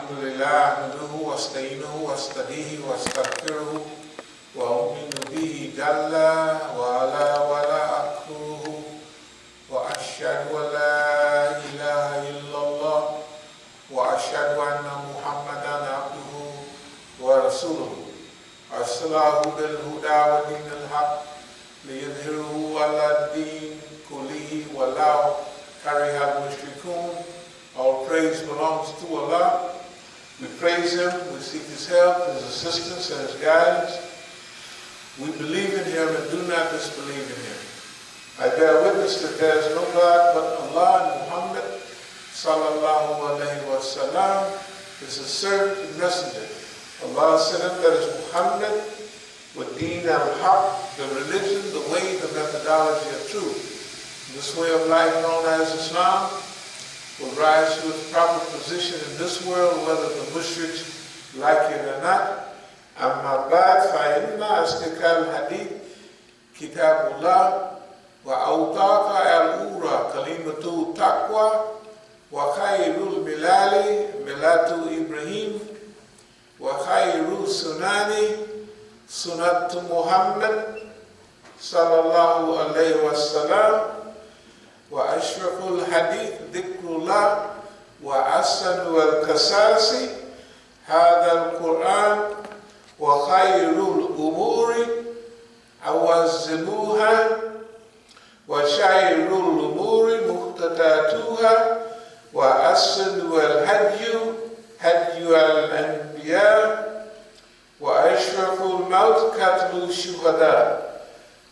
لله نحمده ونستعينه ونستهديه ونستغفره وأؤمن به جل وعلا ولا أكفره وأشهد أن لا إله إلا الله وأشهد أن محمدا عبده ورسوله أرسله بالهدى ودين الحق ليظهره على الدين كله ولو كره المشركون. All praise belongs to Allah. We praise Him, we seek His help, His assistance, and His guidance. We believe in Him and do not disbelieve in Him. I bear witness that there is no God but Allah, and Muhammad sallallahu alayhi wa sallam is His servant and messenger. Allah sent Him, that is Muhammad, with deen al-haq, the religion, the way, the methodology of truth. This way of life known as Islam will rise to its proper position in this world, whether the mushriks like it or not. Amma ba'd, fa inna asdiqal hadith kitabullah wa awtaqa al-ura kalimatu taqwa wa khayrul milali milatu Ibrahim wa khayrul sunani sunatu Muhammad sallallahu alayhi wa sallam. وأشرف الحديث ذكر الله وأحسن القصص هذا القرآن وخير الأمور عوازموها وشر الأمور محدثاتها وأحسن الهدي هدي الأنبياء وأشرف الموت قتل الشهداء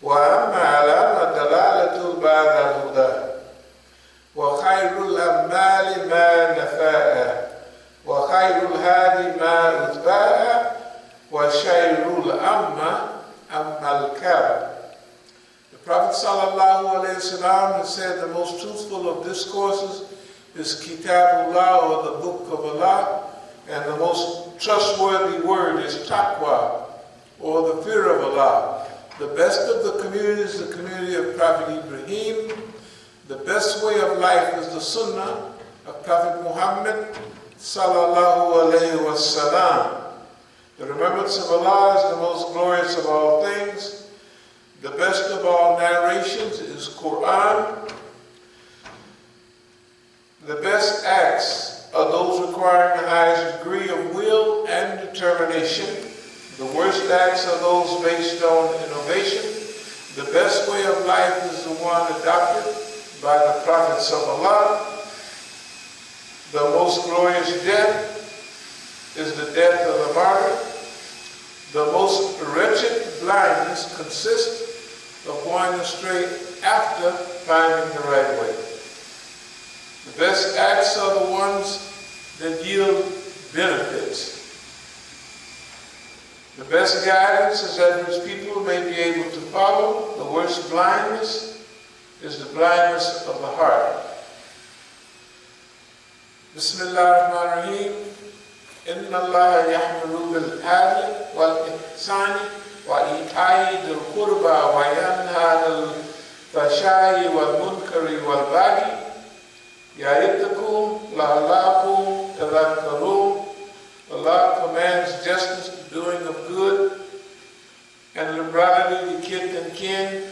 وأما علامة دلالة بعد الهدى وخير الأعمال ما نفاها وخير الهادي ما أتباها وشر الأمة أما الكرم. The Prophet sallallahu alayhi wasallam has said the most truthful of discourses is Kitabullah, or the Book of Allah, and the most trustworthy word is Taqwa, or the fear of Allah. The best of the community is the community of Prophet Ibrahim. The best way of life is the Sunnah of Prophet Muhammad sallallahu alayhi wa sallam. The remembrance of Allah is the most glorious of all things. The best of all narrations is Quran. The best acts are those requiring the highest degree of will and determination. The worst acts are those based on innovation. The best way of life is the one adopted by the prophets of Allah. The most glorious death is the death of the martyr. The most wretched blindness consists of going astray after finding the right way. The best acts are the ones that yield benefits. The best guidance is that His people may be able to follow. The worst blindness is the blindness of the heart. Bismillah ar-Rahman ar-Rahim. Inna Allah yahmuru bil-adli wal-ihsani wa ita'i dil-qurba wa yanha al-fashai wal-munkari wal-baghi ya'idukum la'allakum tadhakkarun. Allah commands justice, doing of good, and liberality to kith and kin.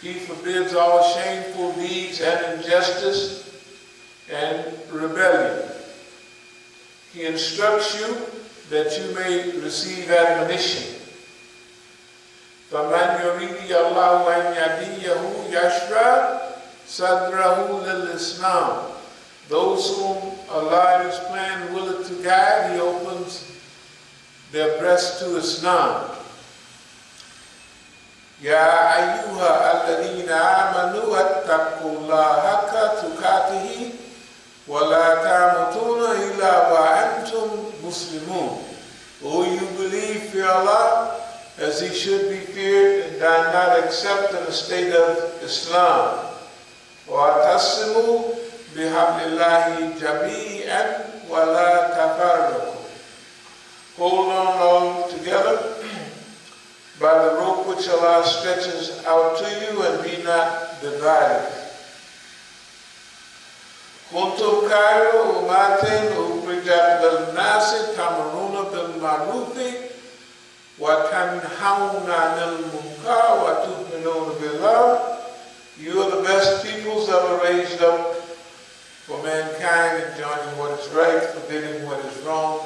He forbids all shameful deeds and injustice and rebellion. He instructs you that you may receive admonition. فَمَنْ يُرِيدِ اللَّهُ أَنْ يَهْدِيَهُ يَشْرَحْ صَدْرَهُ لِلْإِسْلَامِ. Those whom Allah in His plan willeth to guide, He opens their breast to Islam. Ya ayyuha alladhina amanu attaqullaha haqqa tuqatihi wa la tamutuna illa wa antum muslimun. O you believe, fear Allah as He should be feared, and do not accept in a state of Islam. Wa tasimu bihablillahi jami'an wa la tafarraqu. Hold on all together by the rope which Allah stretches out to you, and be not divided. كنتم خير أمة أخرجت للناس تأمرون بالمعروف وتنهون عن المنكر وتؤمنون بالله. You are the best peoples ever raised up for mankind, enjoining what is right, forbidding what is wrong,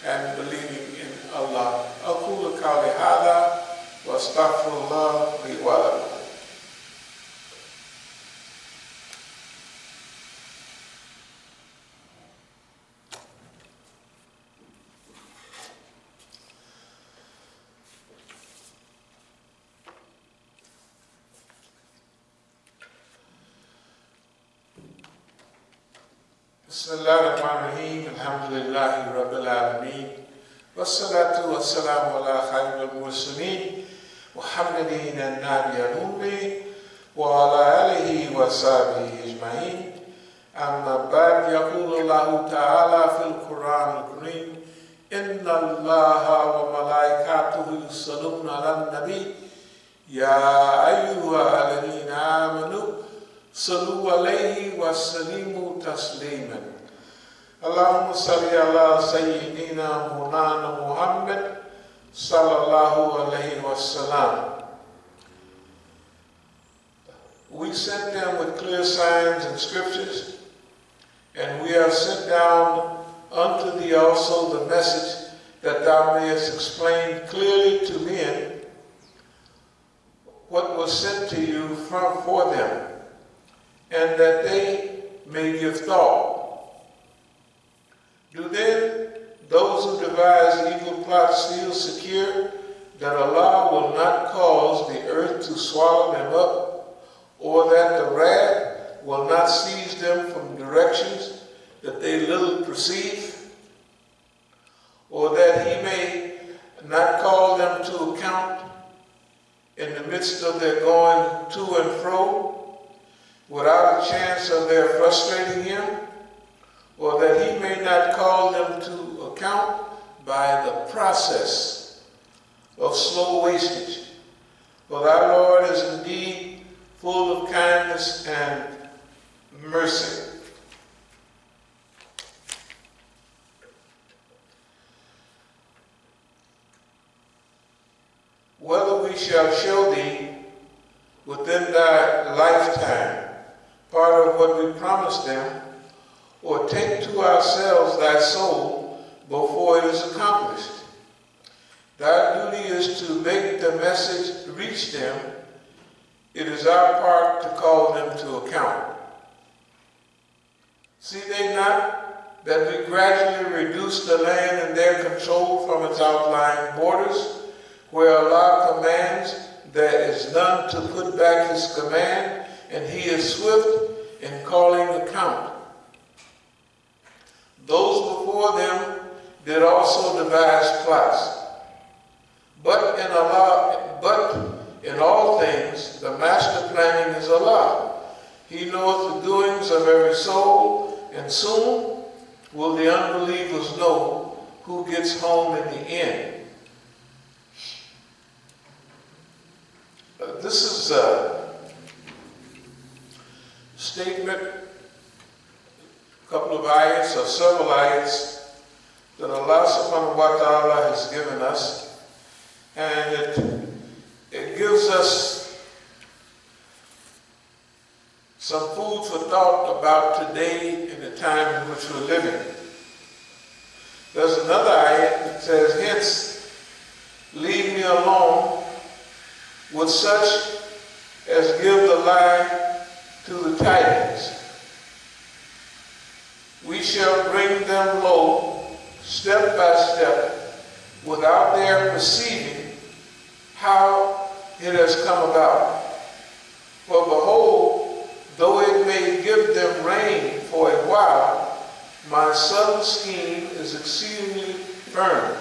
and believing in Allah. أقول قولي هذا وأستغفر الله لي ولكم. بسم الله الرحمن الرحيم الحمد لله رب العالمين والصلاة والسلام على خير المرسلين محمد النبي الأمي وعلى آله وصحبه أجمعين. أما بعد، يقول الله تعالى في القرآن الكريم: إن الله وملائكته يصلون على النبي يا أيها الذين آمنوا صلوا عليه وسلموا تسليما. اللهم صل على سيدنا مولانا محمد صلى الله عليه وسلم. We sent them with clear signs and scriptures, and we are sent down unto thee also the message, that thou mayest explain clearly to men what was sent to you for them, and that they may give thought. Do then those who devise evil plots feel secure that Allah will not cause the earth to swallow them up, or that the wrath will not seize them from directions that they little perceive, or that he may not call them to account in the midst of their going to and fro, without a chance of their frustrating him, or that he may not call them to account by the process of slow wastage. For thy Lord is indeed full of kindness and mercy. Whether we shall show thee within thy lifetime part of what we promised them, or take to ourselves thy soul before it is accomplished. Thy duty is to make the message reach them. It is our part to call them to account. See they not that we gradually reduce the land and their control from its outlying borders, where Allah commands, there is none to put back his command, and he is swift in calling account. Those before them did also devise plots. But in all things, the master planning is Allah. He knoweth the doings of every soul, and soon will the unbelievers know who gets home in the end. This is a statement, a couple of ayats or several ayats that Allah subhanahu wa ta'ala has given us, and it gives us some food for thought about today and the time in which we're living. There's another ayat that says, hence, leave me alone with such as give the lie to the tidings. We shall bring them low, step by step, without their perceiving how it has come about. For behold, though it may give them rain for a while, my subtle scheme is exceedingly firm.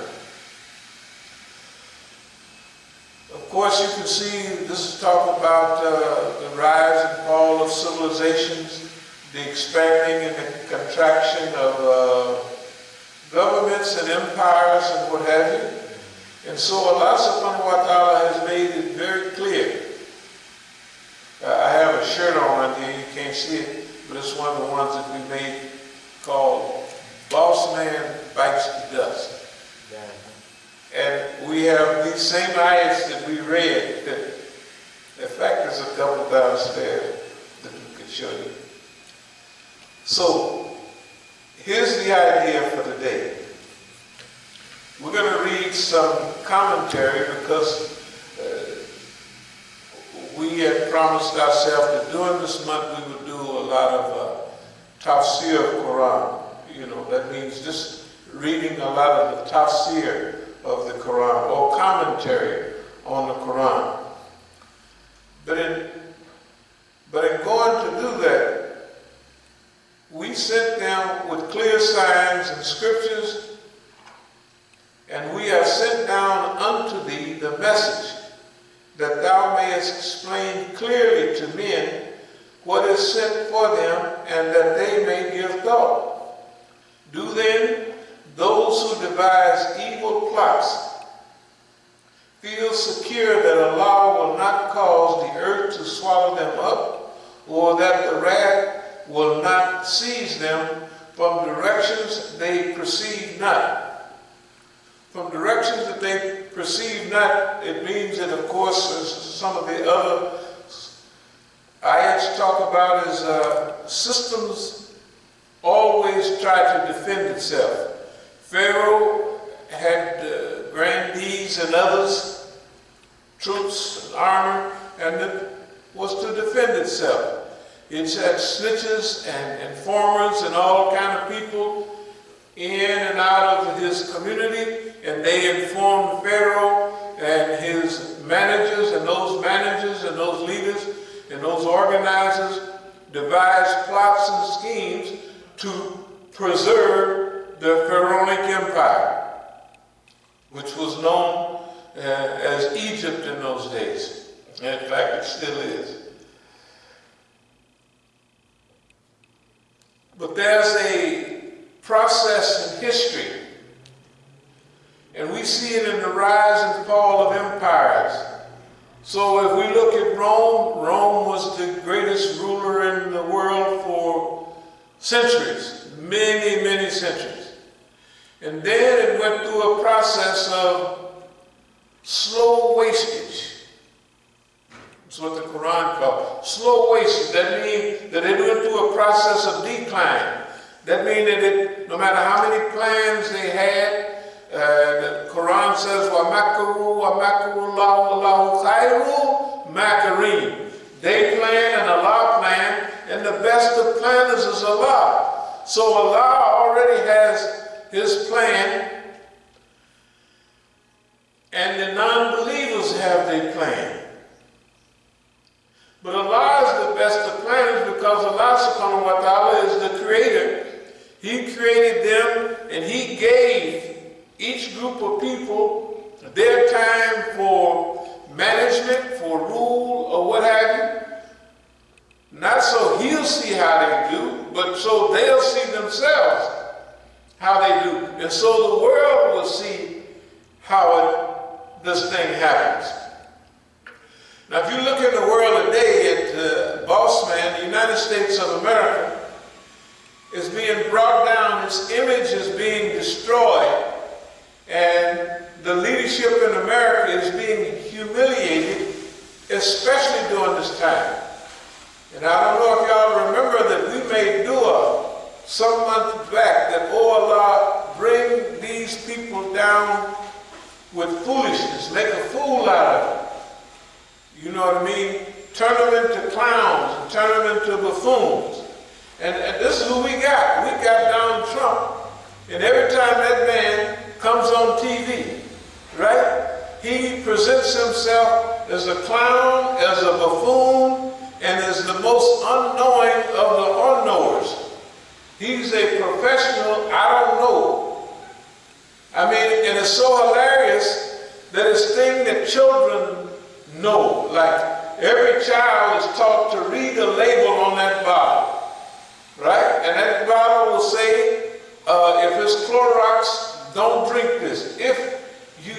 Of course, you can see this is talking about the rise and fall of civilizations, the expanding and the contraction of governments and empires and what have you. And so Allah subhanahu wa ta'ala has made it very clear. I have a shirt on here, you can't see it, but it's one of the ones that we made called Boss Man Bites the Dust. And we have these same ayats that we read. In fact, there's a couple downstairs that we could show you. So, here's the idea for the day. We're going to read some commentary because we had promised ourselves that during this month we would do a lot of tafsir of Quran. You know, that means just reading a lot of the tafsir of the Quran or commentary on the Quran. But in going to do that, we sent them with clear signs and scriptures, and we have sent down unto thee the message, that thou mayest explain clearly to men what is sent for them, and that they may give thought. Do then those who devise evil plots feel secure that Allah will not cause the earth to swallow them up, or that the wrath will not seize them from directions they perceive not. From directions that they perceive not, it means that, of course, as some of the other ayats talk about, is systems always try to defend itself. Pharaoh had grandees and others, troops and armor, and it was to defend itself. It had snitches and informers and all kind of people in and out of his community, and they informed Pharaoh and his managers and those leaders and those organizers devised plots and schemes to preserve the Pharaonic Empire, which was known as Egypt in those days. And in fact, it still is. But there's a process in history, and we see it in the rise and fall of empires. So if we look at Rome, Rome was the greatest ruler in the world for centuries, many, many centuries. And then it went through a process of slow wastage. That's what the Quran calls slow wastage. That means that it went through a process of decline. That means that no matter how many plans they had, the Quran says, وَمَكَرُوا وَمَكَرُوا اللَّهُ خَيْرُ مَاكِرِينَ. They plan and Allah plan, and the best of planners is Allah. So Allah already has His plan, and the non-believers have their plan. But Allah is the best of planners because Allah subhanahu wa ta'ala is the creator. He created them, and He gave each group of people their time for management, for rule, or what have you. Not so He'll see how they do, but so they'll see themselves how they do. And so the world will see how this thing happens. Now, if you look in the world today at Boss Man, the United States of America is being brought down, its image is being destroyed, and the leadership in America is being humiliated, especially during this time. And I don't know if y'all remember that we made dua some months back that, oh Allah, bring these people down with foolishness, make a fool out of them. You know what I mean? Turn them into clowns and turn them into buffoons. And this is who we got. We got Donald Trump. And every time that man comes on TV, right, he presents himself as a clown, as a buffoon, and as the most unknowing of the unknowers. He's a professional, I don't know. I mean, and it's so hilarious that it's thing that children know. Like, every child is taught to read a label on that bottle, right? And that bottle will say, if it's Clorox, don't drink this. If you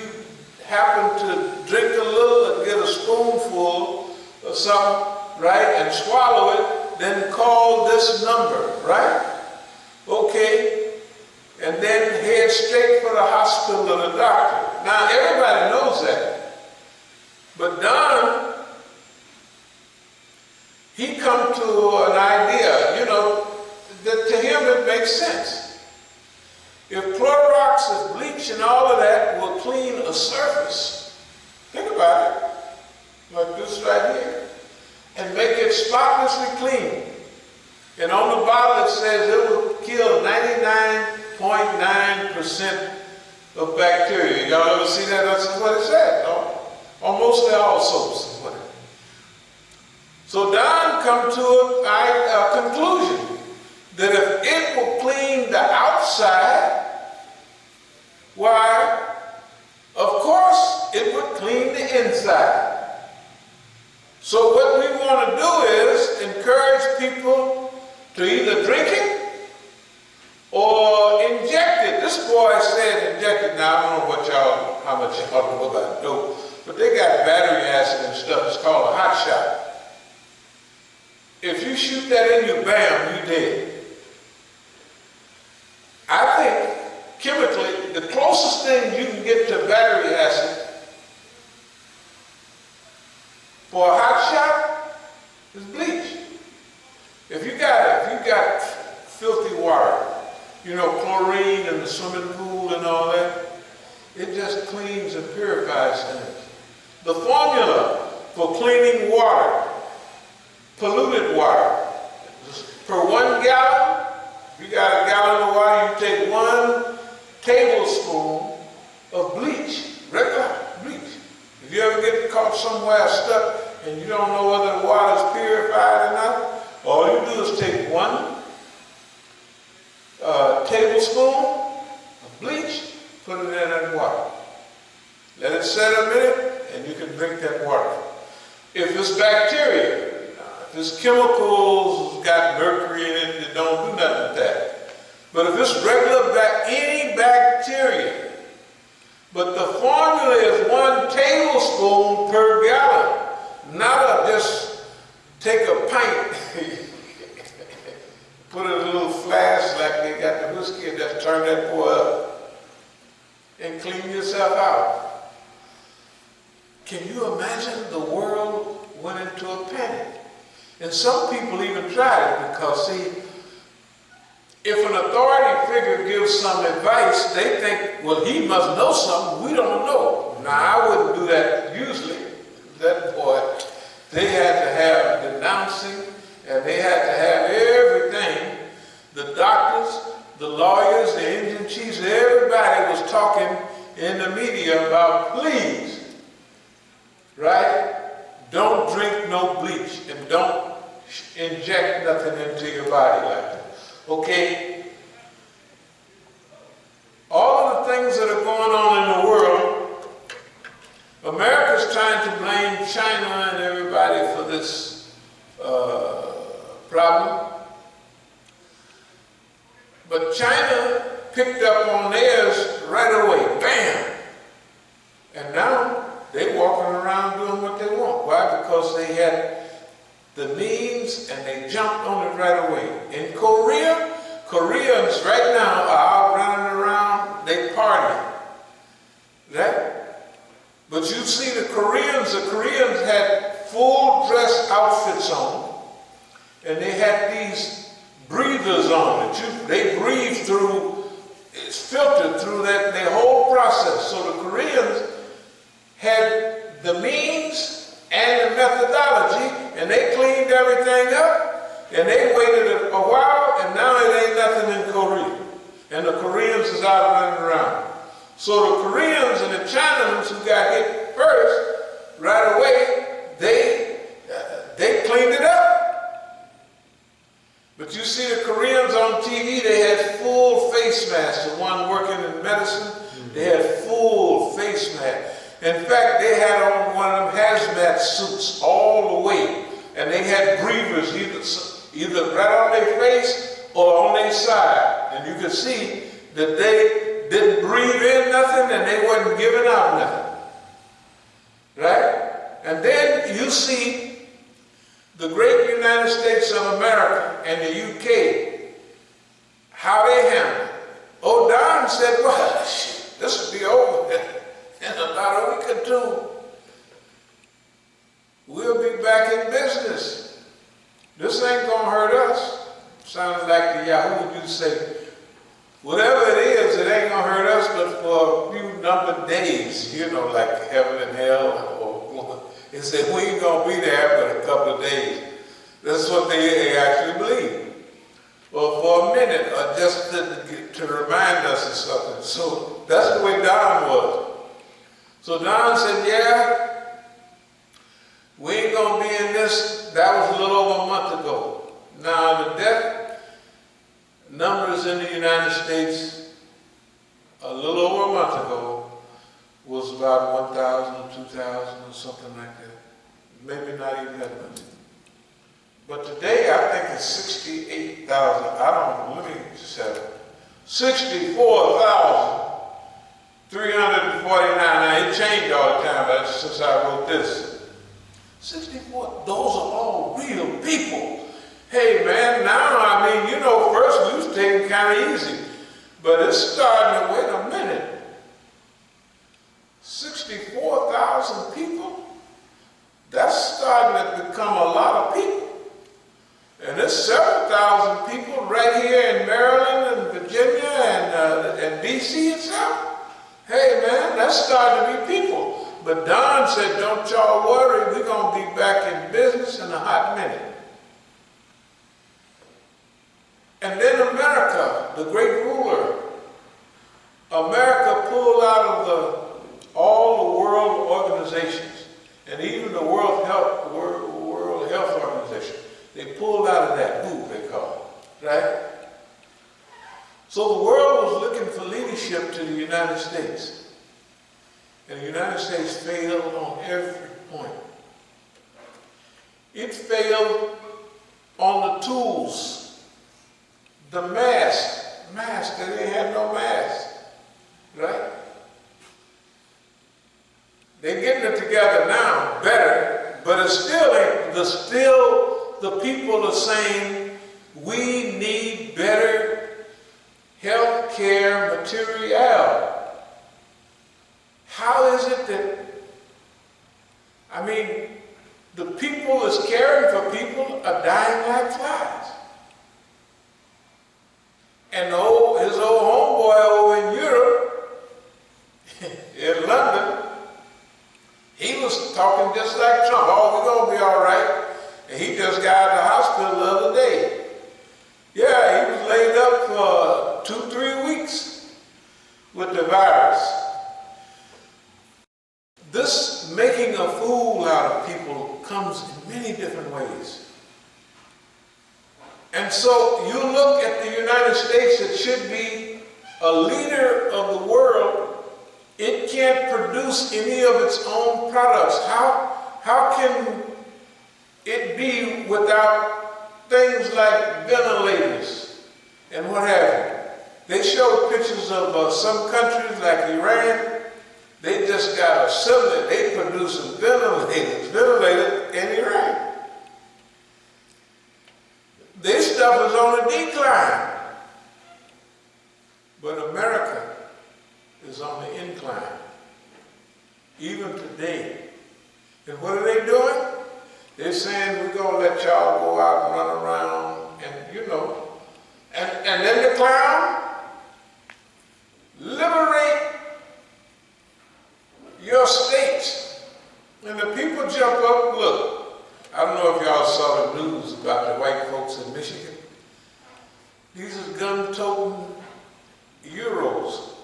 happen to drink a little and get a spoonful of something, right, and swallow it, then call this number, right? Okay. And then head straight for the hospital or the doctor. Now, everybody knows that. But Don, he come to an idea, you know, that to him it makes sense. If Clorox is bleach and all of that will clean a surface, think about it, like this right here, and make it spotlessly clean. And on the bottle it says it will kill 99.9% of bacteria. Y'all ever see that? That's what it said. No? Or mostly all soaps is what it is. So Don come to a conclusion that if it will clean the outside, why, of course it would clean the inside. So what we want to do is encourage people to either drink it or inject it. This boy said inject it. Now I don't know how much y'all know about dope, but they got battery acid and stuff. It's called a hot shot. If you shoot that in you, bam, you dead. I think chemically, the closest thing you can get to battery acid for a hot shot is bleach. If you got filthy water, you know, chlorine in the swimming pool and all that, it just cleans and purifies things. The formula for cleaning water, polluted water, per 1 gallon, if you got a gallon of water, you take 1 tablespoon of bleach, regular bleach. If you ever get caught somewhere stuck and you don't know whether the water is purified or not, all you do is take 1 tablespoon of bleach, put it in that water. Let it set a minute and you can drink that water. If it's bacteria, if it's chemicals, got mercury in it, it don't do nothing with that. But if it's regular, any bacteria, but the formula is 1 tablespoon per gallon, not just take a pint, put it in a little flask like they got the whiskey and just turn that boy up and clean yourself out. Can you imagine the world went into a panic? And some people even tried it because, see, if an authority figure gives some advice, they think, well, he must know something we don't know. Now, I wouldn't do that usually. That boy, they had to have denouncing, and they had to have everything. The doctors, the lawyers, the engine chiefs, everybody was talking in the media about, please, right? Don't drink no bleach and don't inject nothing into your body like that. Okay? All of the things that are going on in the world, America's trying to blame China and everybody for this problem. But China picked up on theirs right away, bam! And now they're walking around doing what they want. Why? Because they had the means and they jumped on it right away. In Korea, Koreans right now are out running around, they party. Right? But you see the Koreans had full dress outfits on, and they had these breathers on it. They breathe through, it's filtered through their whole process. So the Koreans had the means and the methodology, and they cleaned everything up, and they waited a while, and now it ain't nothing in Korea. And the Koreans is out running around. So the Koreans and the Chinese who got hit first, right away, they cleaned it up. But you see the Koreans on TV, they had full face masks. The one working in medicine, they had full face masks. In fact, they had on one of them hazmat suits all the way, and they had breathers either right on their face or on their side. And you could see that they didn't breathe in nothing and they wasn't giving out nothing. Right? And then you see the great United States of America and the UK, how they handle it. Oh, Don said, well, shit, this will be over in about a week or two. We'll be back in business. This ain't gonna hurt us. Sounded like the Yahoo used to say, whatever it is, it ain't gonna hurt us but for a few numbered days, you know, like heaven and hell. He said, we ain't gonna be there but a couple of days. That's what they actually believe. Well, for a minute, or just to remind us of something. So that's the way Don was. So Don said, yeah, we ain't gonna be in this. That was a little over a month ago. Now the death numbers in the United States a little over a month ago was about 1,000, 2,000 or something like that. Maybe not even that much. But today I think it's 68,000. I don't know, let me just have it. 64,349. Now it changed all the time since I wrote this. 64, those are all real people. Hey man, now I mean, you know, first we was taking kind of easy, but it's starting to wait a minute. 64,000 people? That's starting to become a lot of people. And there's several thousand people right here in Maryland and Virginia and D.C. itself. Hey man, that's starting to be people. But Don said, don't y'all worry, we're going to be back in business in a hot minute. And then America, the great ruler, America pulled out of all the world organizations, and even the World Health Organization. They pulled out of that group, they call it, right? So the world was looking for leadership to the United States. And the United States failed on every point. It failed on the tools, the mask, they had no mask, right? They're getting it together now, better, but it still ain't, the people are saying we need better health care material. How is it that, I mean, the people that's caring for people are dying like flies. And his old homeboy over in Europe, in London, he was talking just like Trump. Oh, we're going to be all right. And he just got out of the hospital the other day. Yeah, he was laid up for 2-3 weeks with the virus. This making a fool out of people comes in many different ways. And so you look at the United States, it should be a leader of the world. It can't produce any of its own products. How can it be without things like ventilators and what have you? They showed pictures of some countries like Iran. They just got assembly. They producing ventilators in Iran. This stuff is on a decline. But America is on the incline, even today. And what are they doing? They're saying, we're going to let y'all go out and run around, and you know. And then the clown, liberate your states. And the people jump up. Look, I don't know if y'all saw the news about the white folks in Michigan. These are gun-toting Euros.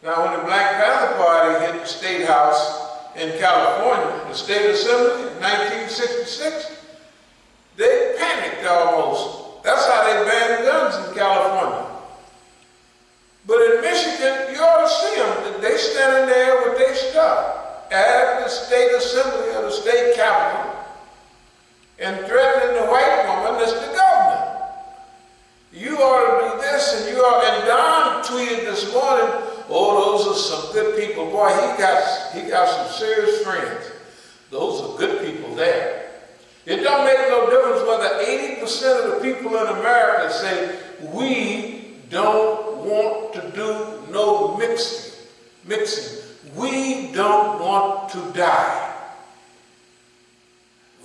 Now, when the Black Panther Party hit the State House in California, the State Assembly in 1966, they panicked almost. That's how they banned guns in California. But in Michigan, you ought to see them. They standing there with their stuff at the State Assembly or the State Capitol and threatening the white woman that's the governor. You ought to do this, and you ought. And Don tweeted this morning, oh, those are some good people. Boy, he got some serious friends. Those are good people there. It don't make no difference whether 80% of the people in America say, we don't want to do no mixing. We don't want to die.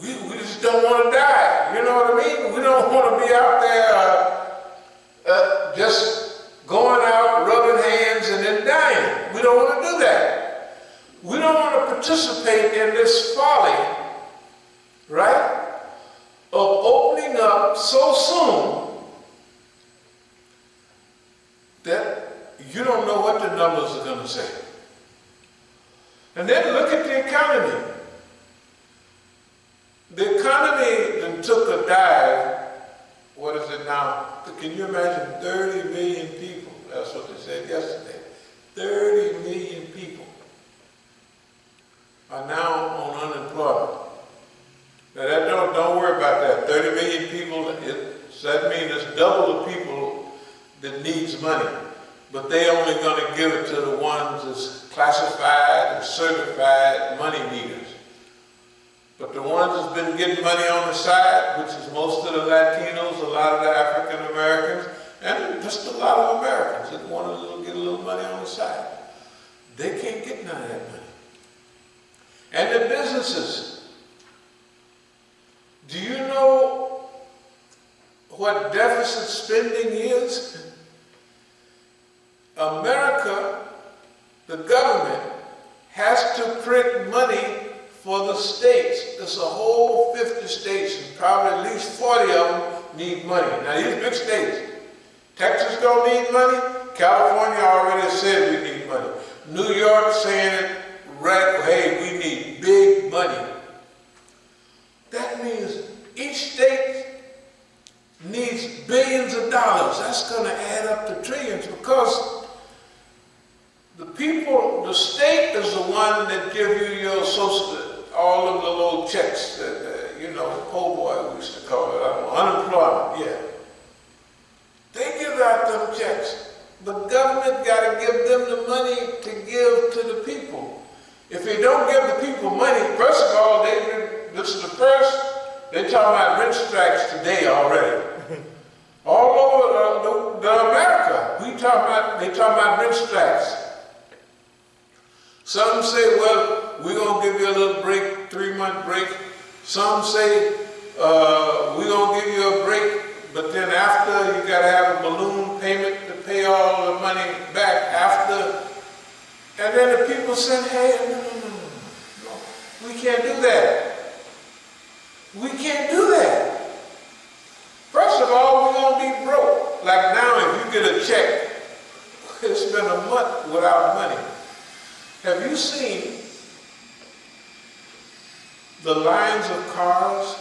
We just don't want to die. You know what I mean? We don't want to be out there just going out, rubbing hands, and then dying. We don't want to do that. We don't want to participate in this folly, right, of opening up so soon that you don't know what the numbers are going to say. And then look at the economy. The economy then took a dive. What is it now? Can you imagine 30 million people? That's what they said yesterday. 30 million people are now on unemployment. Now that don't worry about that. 30 million people, that means it's double the people that needs money. But they only going to give it to the ones that's classified and certified money needers. But the ones that's been getting money on the side, which is most of the Latinos, a lot of the African Americans, and just a lot of Americans that want to get a little money on the side, they can't get none of that money. And the businesses, do you know what deficit spending is? America, the government, has to print money for the states. There's a whole 50 states, and probably at least 40 of them need money. Now these big states, Texas don't need money. California already said we need money. New York saying it right, hey, we need big money. That means each state needs billions of dollars. That's going to add up to trillions, because the people, the state is the one that give you your social, all of the little checks that, you know, the po' boy we used to call it, unemployment, yeah. They give out them checks. The government got to give them the money to give to the people. If they don't give the people money, first of all, this is the first, they're talking about rent strikes today already. All over the America, they talking about rent strikes. Some say, well, we're going to give you a little break, 3-month break. Some say, we're going to give you a break, but then after you got to have a balloon payment to pay all the money back after. And then the people said, hey, no, we can't do that. We can't do that. First of all, we're going to be broke. Like now, if you get a check, it's been a month without money. Have you seen the lines of cars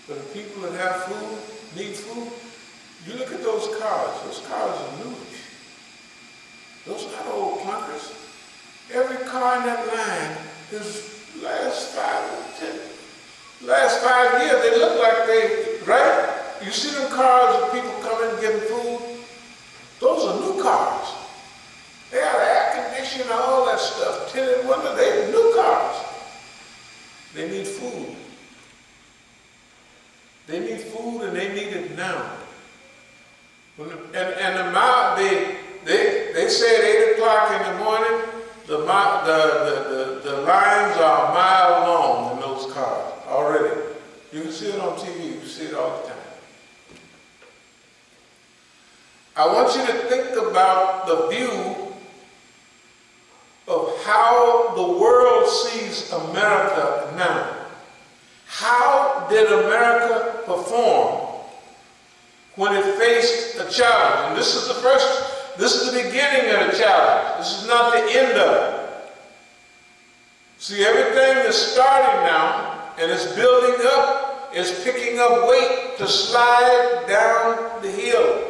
for the people that have food, need food? You look at those cars are newish. Those are not old clunkers. Every car in that line is last 5 years, they look like they, right? You see them cars that people come in getting food? Those are new cars. They have air conditioning, all that stuff, tinted windows, they're new cars. They need food. They need food, and they need it now. And the mile, they say at 8 o'clock in the morning, the lines are a mile long in those cars already. You can see it on TV, you can see it all the time. I want you to think about the view of how the world sees America now. How did America perform when it faced a challenge? And this is the beginning of the challenge. This is not the end of it. See, everything is starting now, and it's building up, it's picking up weight to slide down the hill.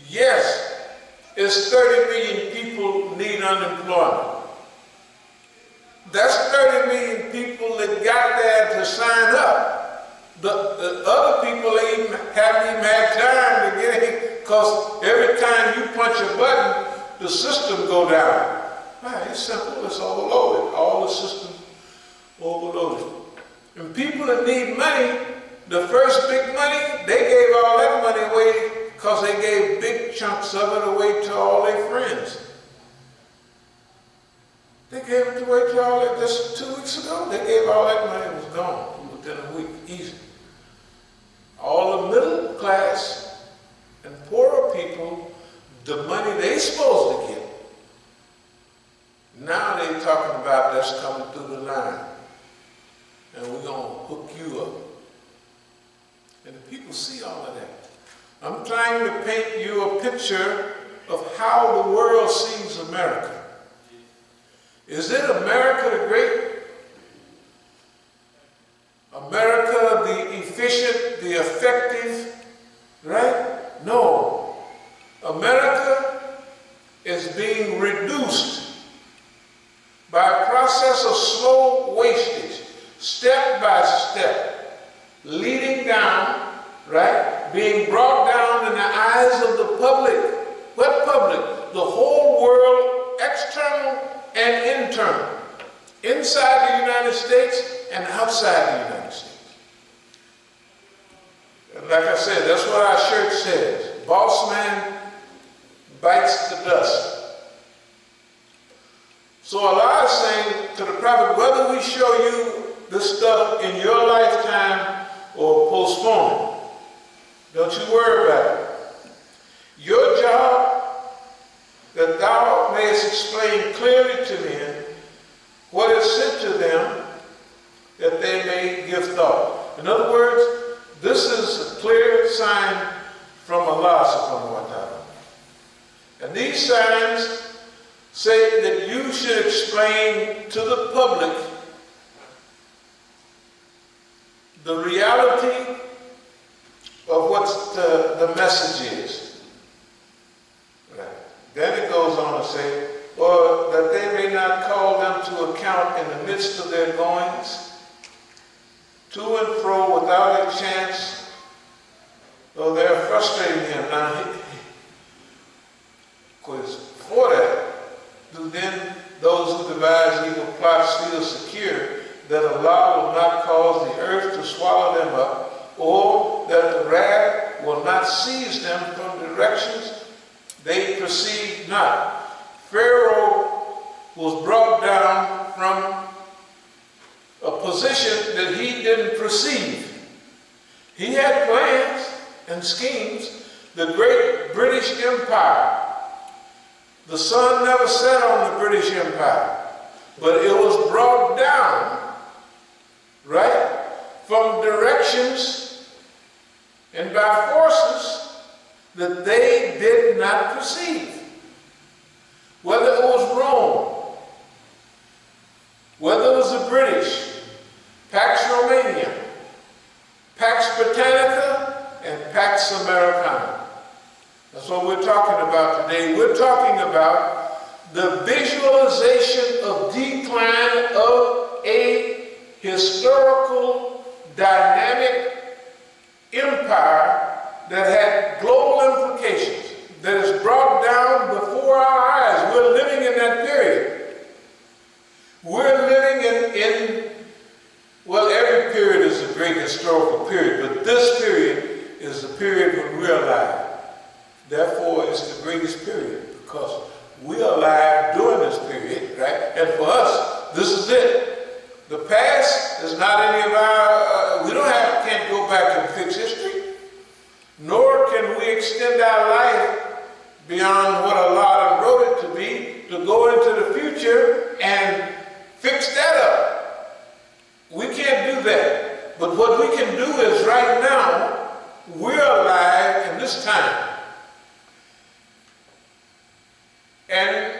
Yes, it's 30 million people need unemployment. That's 30 million people that got there to sign up. The other people haven't even had time to get in, because every time you punch a button, the system go down. Right, it's simple, it's overloaded. All the systems overloaded. And people that need money, the first big money, they gave all that money away because they gave big chunks of it away to all their friends. They gave it away to all that just 2 weeks ago. They gave all that money, it was gone within a week, easy. All the middle class and poorer people, the money they supposed to get, now they're talking about that's coming through the line. And we're going to hook you up. And the people see all of that. I'm trying to paint you a picture of how the world sees America. Is it America the great? America the efficient, the effective, right? No. America is being reduced by a process of slow wastage, step by step, leading down, right? Being brought down in the eyes of the public. What public? The whole world, external and internal. Inside the United States and outside the United States. And like I said, that's what our shirt says. Boss man bites the dust. So Allah is saying to the prophet, whether we show you this stuff in your lifetime or postpone it, don't you worry about it. Your job, that thou mayest explain clearly to men what is sent to them, that they may give thought. In other words, this is a clear sign from Allah subhanahu wa ta'ala. And these signs say that you should explain to the public the reality of what the message is. Right. Then it goes on to say, or that they may not call them to account in the midst of their goings, to and fro without a chance, though they're frustrating him. Now, because for that, then those who devise evil plots feel secure that Allah will not cause the earth to swallow them up, or that the wrath will not seize them from directions they perceive not. Pharaoh was brought down from a position that he didn't perceive. He had plans and schemes. The great British Empire, the sun never set on the British Empire, but it was brought down, right, from directions and by forces that they did not perceive. Whether it was Rome, whether it was the British, Pax Romania, Pax Britannica, and Pax Americana. That's what we're talking about today. We're talking about the visualization of decline of a historical, dynamic empire that had global implications, that is brought down before our eyes. We're living in that period. We're living well, every period is a great historical period, but this period is the period when we're alive. Therefore, it's the greatest period because we're alive during this period, right? And for us, this is it. The past is not any of our, can't go back and fix history, nor can we extend our life beyond what Allah wrote it to be, to go into the future and fix that up. We can't do that. But what we can do is right now, we're alive in this time. And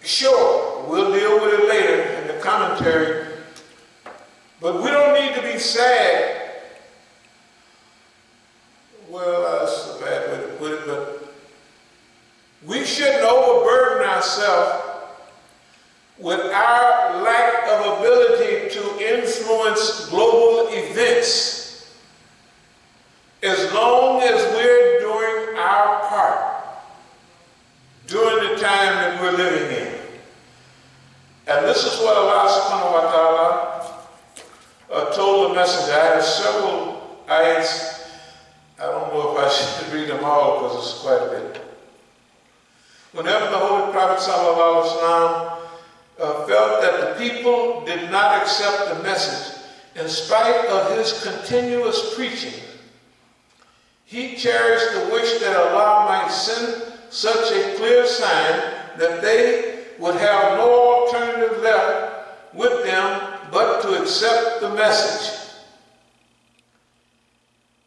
sure, we'll deal with it later in the commentary, but we don't need to be sad. Well, that's a bad way to put it, but we shouldn't overburden ourselves with our lack of ability to influence global events as long as we're doing our part during the time that we're living in. And this is what Allah subhanahu wa ta'ala told the messenger. I have several ayats. I don't know if I should read them all because it's quite a bit. Whenever the Holy Prophet ﷺ felt that the people did not accept the message, in spite of his continuous preaching, he cherished the wish that Allah might send such a clear sign that they would have no alternative left with them but to accept the message.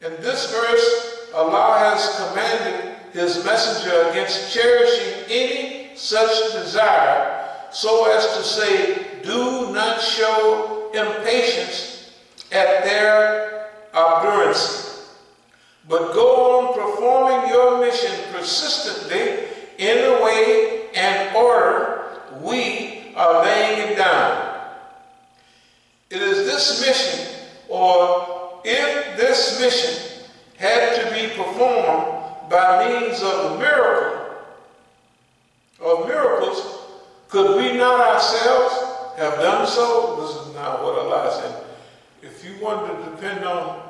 In this verse, Allah has commanded his messenger against cherishing any such desire, so as to say, do not show impatience at their obduracy, but go on performing your mission persistently in a way and order we are laying it down. It is this mission, or if this mission had to be performed by means of a miracle, or miracles, could we not ourselves have done so? This is not what Allah said. If you wanted to depend on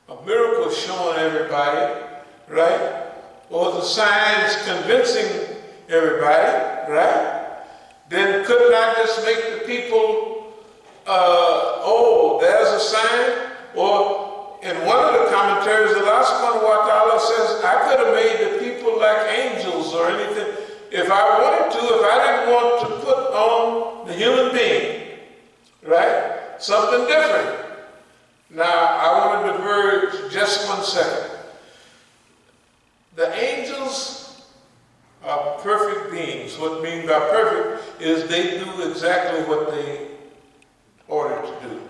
a miracle showing everybody, right? Or the signs convincing everybody, right? Then couldn't I just make the people, oh, there's a sign? Or in one of the commentaries, Allah subhanahu wa ta'ala says, I could have made the people like angels or anything. If I wanted to, if I didn't want to put on the human being, right? Something different. Now, I want to diverge just 1 second. The angels are perfect beings. What I mean by perfect is they do exactly what they ordered to do.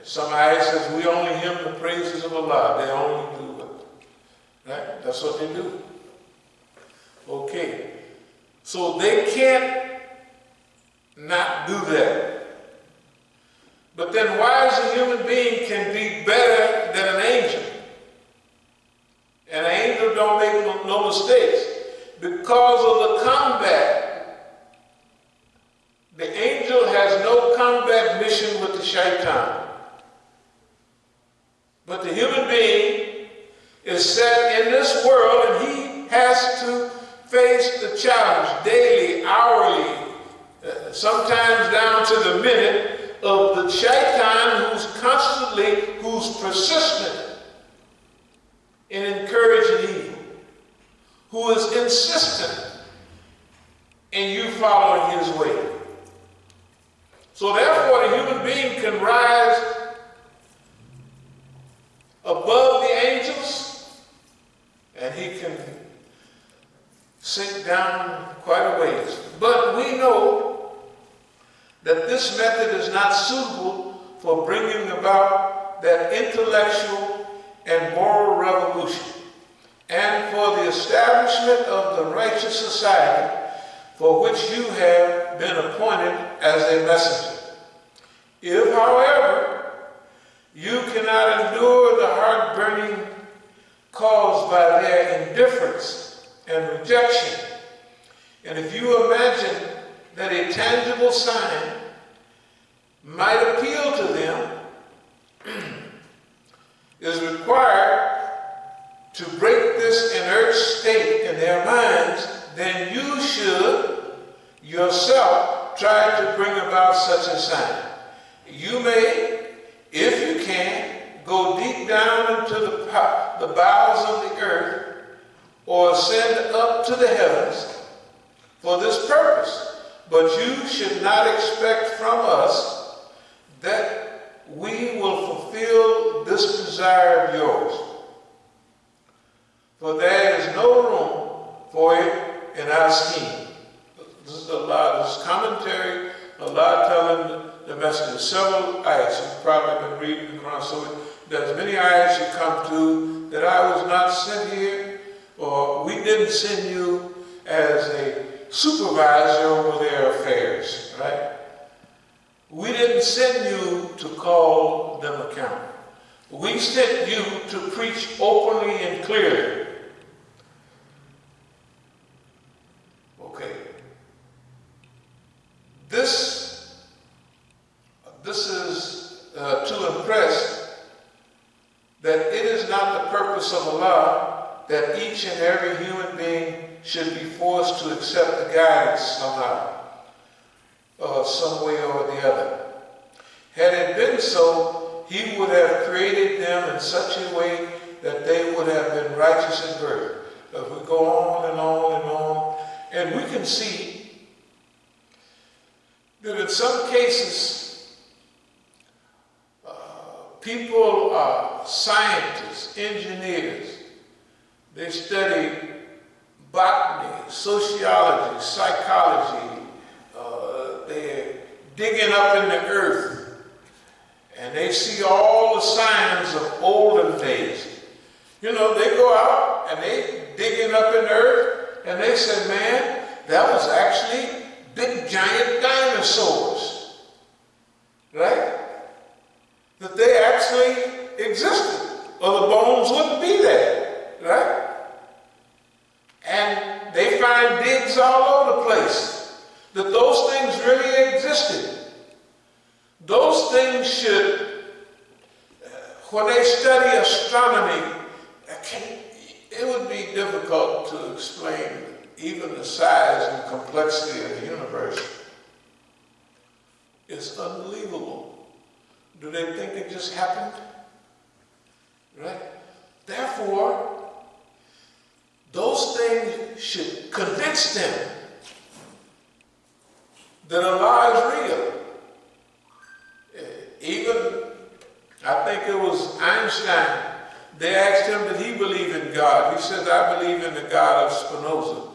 Some ayah says we only hymn the praises of Allah. They only do it. Right? That's what they do. Okay. So they can't not do that. But then why is a human being can be better than an angel? And an angel don't make no mistakes. Because of the combat. The angel has no combat mission with the shaitan. But the human being is set in this world and he has to face the challenge daily, hourly, sometimes down to the minute of the shaitan who's persistent in encouraging evil, who is insistent in you following his way. So therefore the human being can rise above the angels and he can sink down quite a ways. But we know that this method is not suitable for bringing about that intellectual and moral revolution and for the establishment of the righteous society for which you have been appointed as a messenger. If, however, you cannot endure the heart-burning caused by their indifference and rejection, and if you imagine that a tangible sign might appeal to them, is required to break this inert state in their minds, then you should yourself try to bring about such a sign. You may, if you can, go deep down into the bowels of the earth or ascend up to the heavens for this purpose. But you should not expect from us that we will fulfill this desire of yours. For there is no room for it in our scheme. This is Allah's commentary, Allah telling the messenger several ayats. You've probably been reading the Quran, so there's many ayats you come to that I was not sent here, or we didn't send you as a supervisor over their affairs, right? We didn't send you to call them account. We sent you to preach openly and clearly. Okay. This is to impress that it is not the purpose of Allah that each and every human being should be forced to accept the guidance somehow, some way or the other. Had it been so, He would have created them in such a way that they would have been righteous at birth. If we go on and on and on, and we can see that in some cases, people are scientists, engineers. They study botany, sociology, psychology. They're digging up in the earth, and they see all the signs of olden days. You know, they go out and they digging up in the earth, and they say, man, that was actually big giant dinosaurs, right? That they actually existed, or the bones wouldn't be there, right? And they find digs all over the place, that those things really existed. Those things should, when they study astronomy, it would be difficult to explain even the size and complexity of the universe. It's unbelievable. Do they think it just happened? Right? Therefore, those things should convince them that Allah is real. Even, I think it was Einstein, they asked him, did he believe in God? He said, I believe in the God of Spinoza.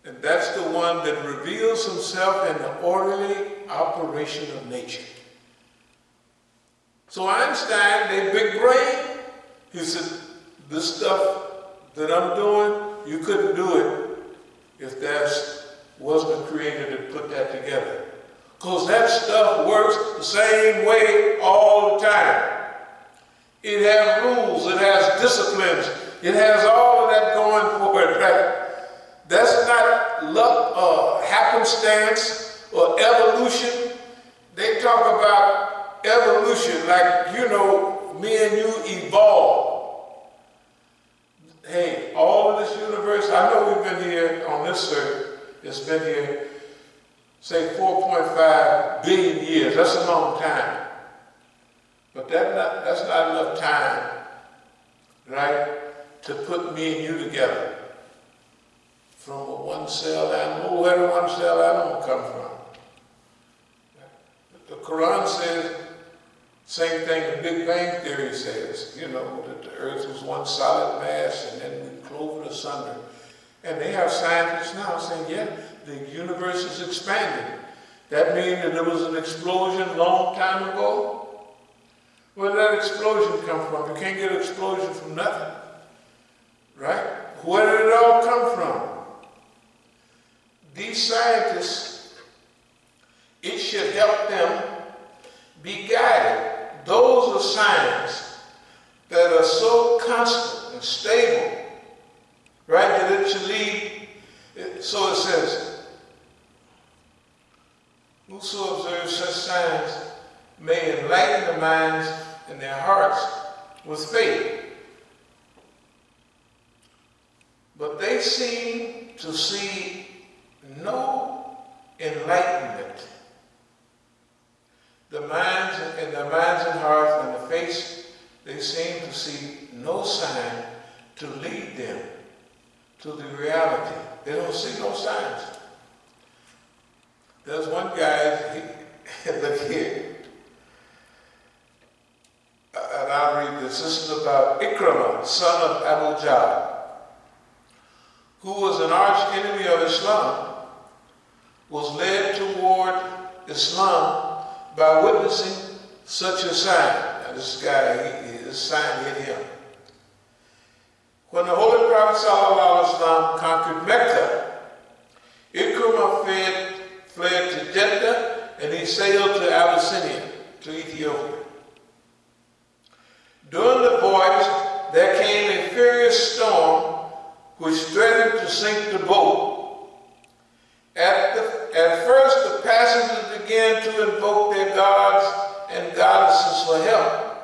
And that's the one that reveals himself in the orderly operation of nature. So Einstein, they big brain, he said, this stuff that I'm doing, you couldn't do it if that wasn't created and put that together. Because that stuff works the same way all the time. It has rules, it has disciplines, it has all of that going for it, right? That's not luck or happenstance or evolution. They talk about evolution like, you know, me and you evolve. Hey, all of this universe, I know we've been here on this earth, it's been here, say 4.5 billion years, that's a long time. But that's not enough time, right, to put me and you together. From a one-cell animal, where did a one-cell animal come from? The Quran says, same thing the Big Bang Theory says, you know, that the earth was one solid mass and then we clove it asunder. And they have scientists now saying, yeah, the universe is expanding. That means that there was an explosion a long time ago. Where did that explosion come from? You can't get an explosion from nothing, right? Where did it all come from? These scientists, it should help them be guided. Those are signs that are so constant and stable, right, that it should lead. So it says, whoso observes such signs may enlighten the minds and their hearts with faith. But they seem to see no enlightenment. The minds and hearts and the face, they seem to see no sign to lead them to the reality. They don't see no signs. There's one guy, look here, and I'll read this. This is about Ikramah, son of Abu Jahl, who was an arch enemy of Islam, was led toward Islam by witnessing such a sign. Now this guy, his sign hit him. When the Holy Prophet ﷺ conquered Mecca, Ikramah fled to Jeddah and he sailed to Abyssinia, to Ethiopia. During the voyage, there came a furious storm which threatened to sink the boat. At first, the passengers began to invoke their gods and goddesses for help.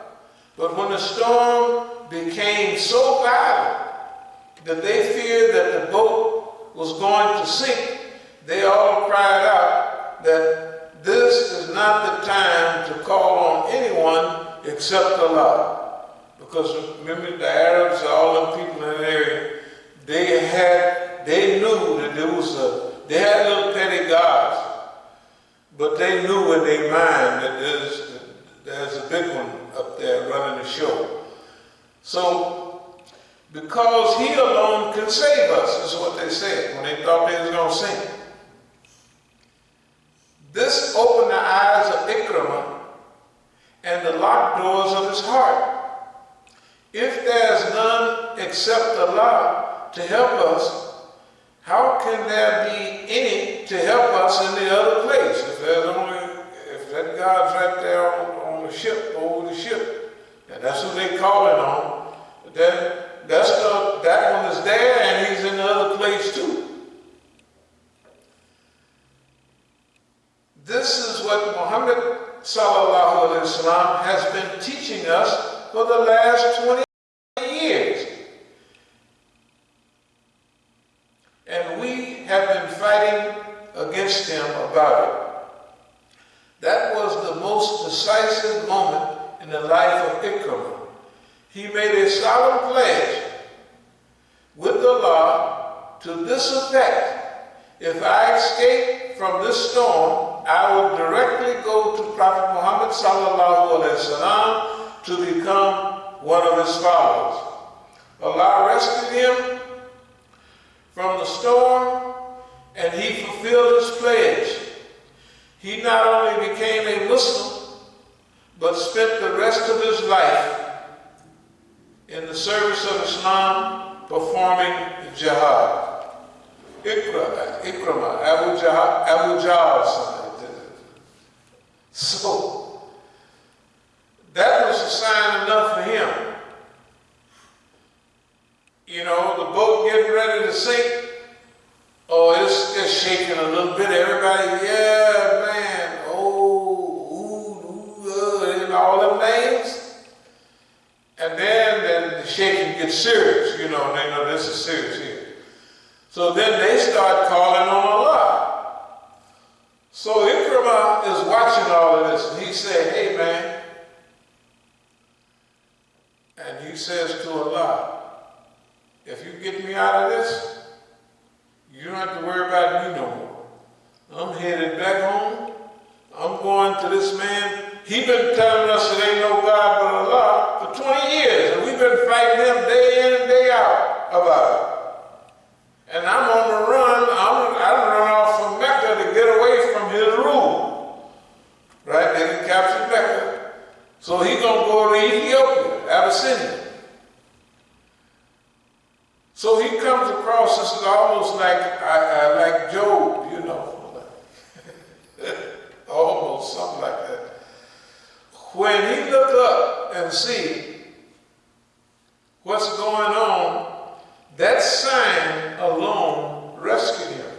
But when the storm became so violent that they feared that the boat was going to sink, they all cried out that this is not the time to call on anyone except Allah. Because remember, the Arabs, all the people in the area, they knew that they had little petty gods, but they knew in their mind that there's a big one up there running the show. So, because he alone can save us, is what they said when they thought they was going to sink. This opened the eyes of Ikramah and the locked doors of his heart. If there's none except Allah to help us, how can there be any to help us in the other place? If that God's right there on the ship, over the ship, and that's who they calling on, then that one is there and he's in the other place too. This is what Muhammad sallallahu alaihi wasallam has been teaching us for the last 20 years. And we have been fighting against him about it. That was the most decisive moment in the life of Ikramah. He made a solemn pledge with Allah to this effect: if I escape from this storm, I will directly go to Prophet Muhammad sallallahu alaihi wasallam to become one of his followers. Allah rescued him from the storm, and he fulfilled his pledge. He not only became a Muslim, but spent the rest of his life in the service of Islam, performing jihad. Ikramah, Abu Jahl, somebody did it. So, that was a sign enough for him. You know, the boat getting ready to sink. Oh, it's shaking a little bit. Everybody, yeah, man. And all them names. And then the shaking gets serious. You know, they know this is serious here. So then they start calling on Allah. So Ikramah is watching all of this. And he said, hey, man. And he says to Allah, if you get me out of this, you don't have to worry about me no more. I'm headed back home. I'm going to this man. He been telling us there ain't no God but Allah for 20 years. And we've been fighting him day in and day out about it. And I'm on the run. I run off from Mecca to get away from his rule. Right? They didn't capture Mecca. So he's going to go to Ethiopia, Abyssinia. So he comes across, this is almost like Job, you know, almost something like that. When he look up and see what's going on, that sign alone rescued him.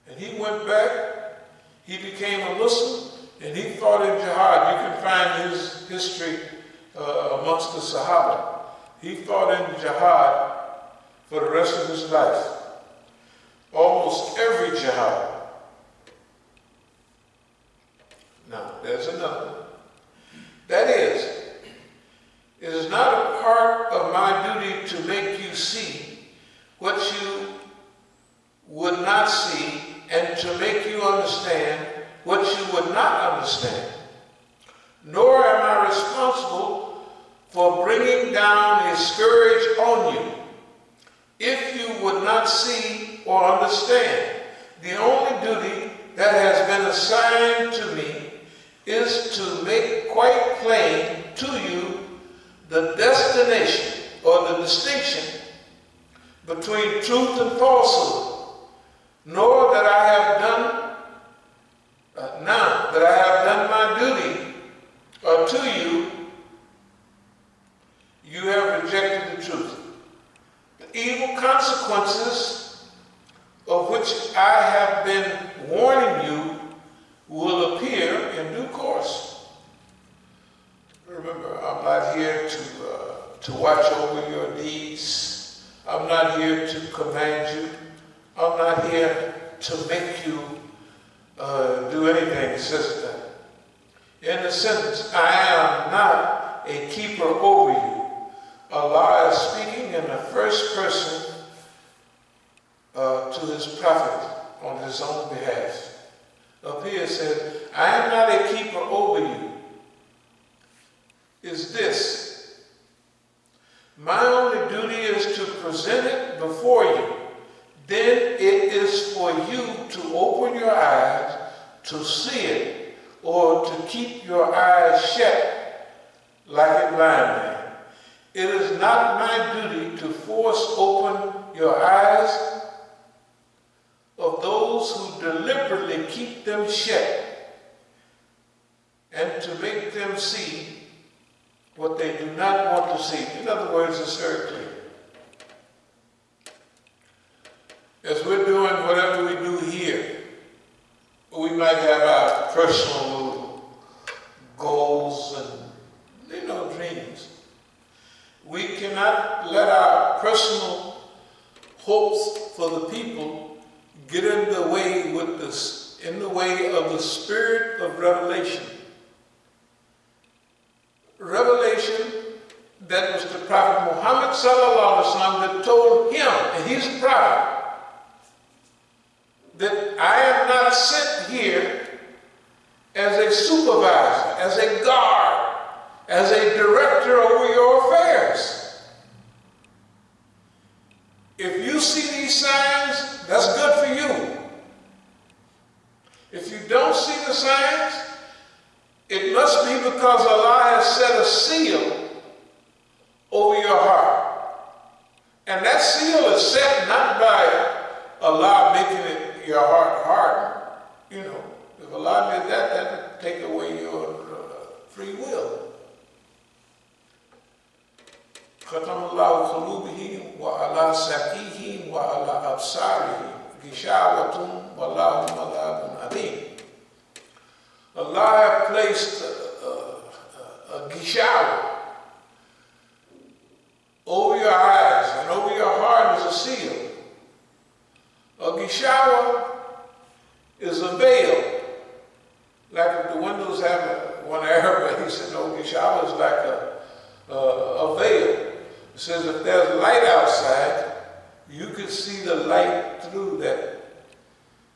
And he went back, he became a Muslim, and he fought in jihad. You can find his history amongst the Sahaba. He fought in jihad for the rest of his life. Almost every jihad. Now, there's another one. That is, it is not a part of my duty to make you see what you would not see and to make you understand what you would not understand. Nor am I responsible for bringing down a scourge on you if you would not see or understand. The only duty that has been assigned to me is to make quite plain to you the destination or the distinction between truth and falsehood, nor that I have done, now that I have done my duty to you, you have rejected the truth. The evil consequences of which I have been warning you will appear in due course. Remember, I'm not here to watch over your deeds. I'm not here to command you. I'm not here to make you do anything. It says that. In the sentence, I am not a keeper over you. Allah is speaking in the first person to his prophet on his own behalf. Up here it says, I am not a keeper over you. Is this. My only duty is to present it before you. Then it is for you to open your eyes to see it, or to keep your eyes shut like a blind man. It is not my duty to force open your eyes of those who deliberately keep them shut, and to make them see what they do not want to see. In other words, it's very clear. As we're doing whatever we do here, we might have our personal goals and, dreams. We cannot let our personal hopes for the people get in the way of the spirit of revelation. Revelation that was the Prophet Muhammad sallallahu alaihi wasallam that told him, and he's a prophet, that I am not sent here as a supervisor, as a guard, as a director over your affairs. If you see these signs, that's good for you. If you don't see the signs, it must be because Allah has set a seal over your heart. And that seal is set not by Allah making it your heart harden. If Allah did that, that would take away your free will. خَتَمَ اللَّهُ قُلُوبِهِمْ وَعَلَىٰ سَمْعِهِمْ وَعَلَىٰ أَبْصَارِهِمْ غِشَاوَةٌ وَلَّهُمْ عَذَابٌ عَظِيمٌ. Allah placed a gishawa over your eyes and over your heart as a seal. A gishawa is a veil. Like if the windows have one Arab, he said, no, gishawa is like a veil. It says if there's light outside, you could see the light through that,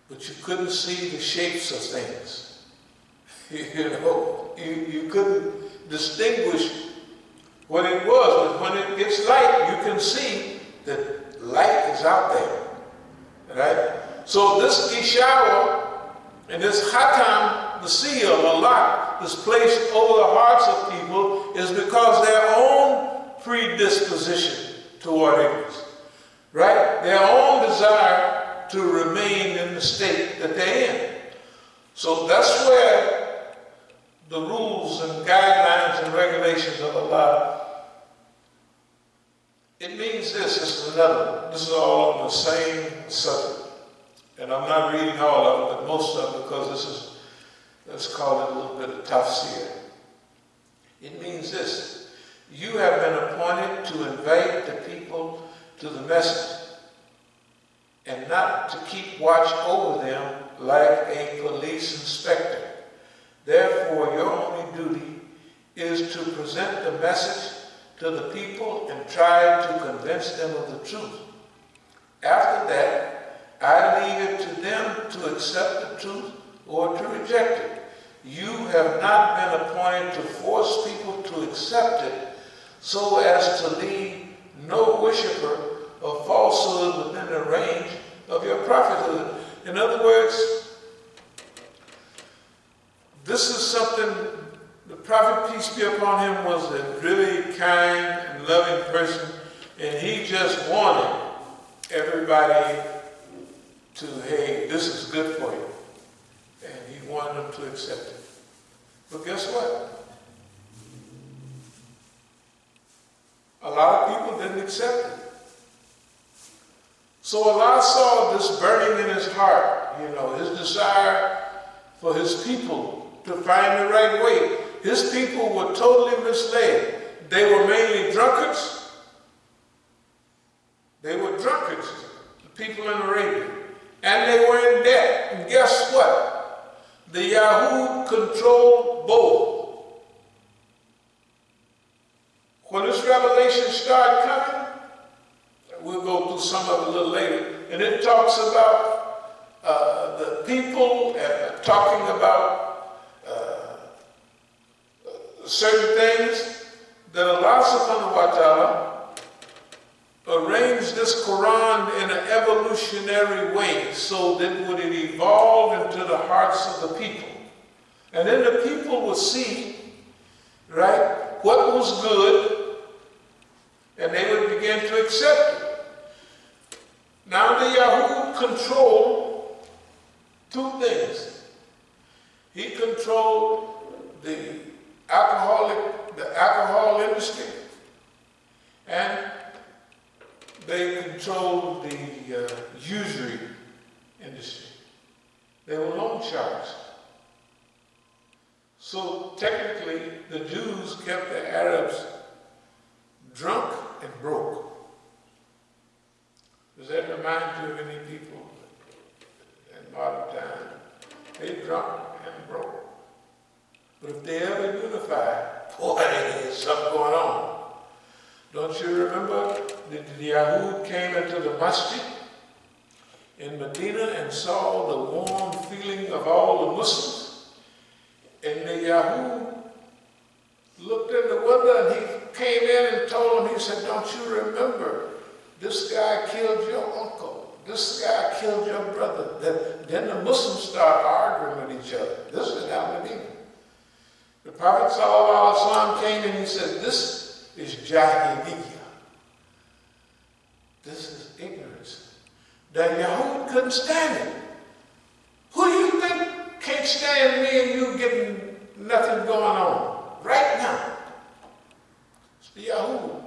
but you couldn't see the shapes of things. You couldn't distinguish what it was, but when it gets light, you can see that light is out there, right? So this gishawa and this khatam, the seal, the lock, is placed over the hearts of people is because their own predisposition toward ignorance, right? Their own desire to remain in the state that they're in. So that's where the rules and guidelines and regulations of Allah, it means this. This is another one. This is all on the same subject. And I'm not reading all of it, but most of it, because let's call it a little bit of tafsir. It means this. You have been appointed to invite the people to the message and not to keep watch over them like a police inspector. Therefore, your only duty is to present the message to the people and try to convince them of the truth. After that, I leave it to them to accept the truth or to reject it. You have not been appointed to force people to accept it so as to leave no worshiper of falsehood within the range of your prophethood. In other words, this is something, the Prophet, peace be upon him, was a really kind and loving person, and he just wanted everybody to, hey, this is good for you. And he wanted them to accept it. But guess what? A lot of people didn't accept it. So Allah saw this burning in his heart, his desire for his people to find the right way. his people were totally misled. They were mainly drunkards. They were drunkards, the people in Arabia. And they were in debt. And guess what? The Yahud controlled both. When this revelation started coming, we'll go through some of it a little later, and it talks about the people talking about certain things that Allah subhanahu wa ta'ala arranged this Quran in an evolutionary way so that it would evolve into the hearts of the people. And then the people would see, right, what was good, and they would begin to accept it. Now the Yahud controlled two things. He controlled the alcohol industry, and they controlled the usury industry. They were loan sharks. So technically, the Jews kept the Arabs drunk and broke. Does that remind you of any people in modern time? They drunk and broke. But if they ever unified, boy, there's something going on. Don't you remember that the Yahud came into the Masjid in Medina and saw the warm feeling of all the Muslims? And the Yahud looked in the window and he came in and told them, he said, don't you remember, this guy killed your uncle, this guy killed your brother. Then the Muslims started arguing with each other. This is in Medina. The Prophet ﷺ came and he said, this is Jahiliyyah. This is ignorance. The Yahud couldn't stand it. Who do you think can't stand me and you getting nothing going on right now? It's the Yahud.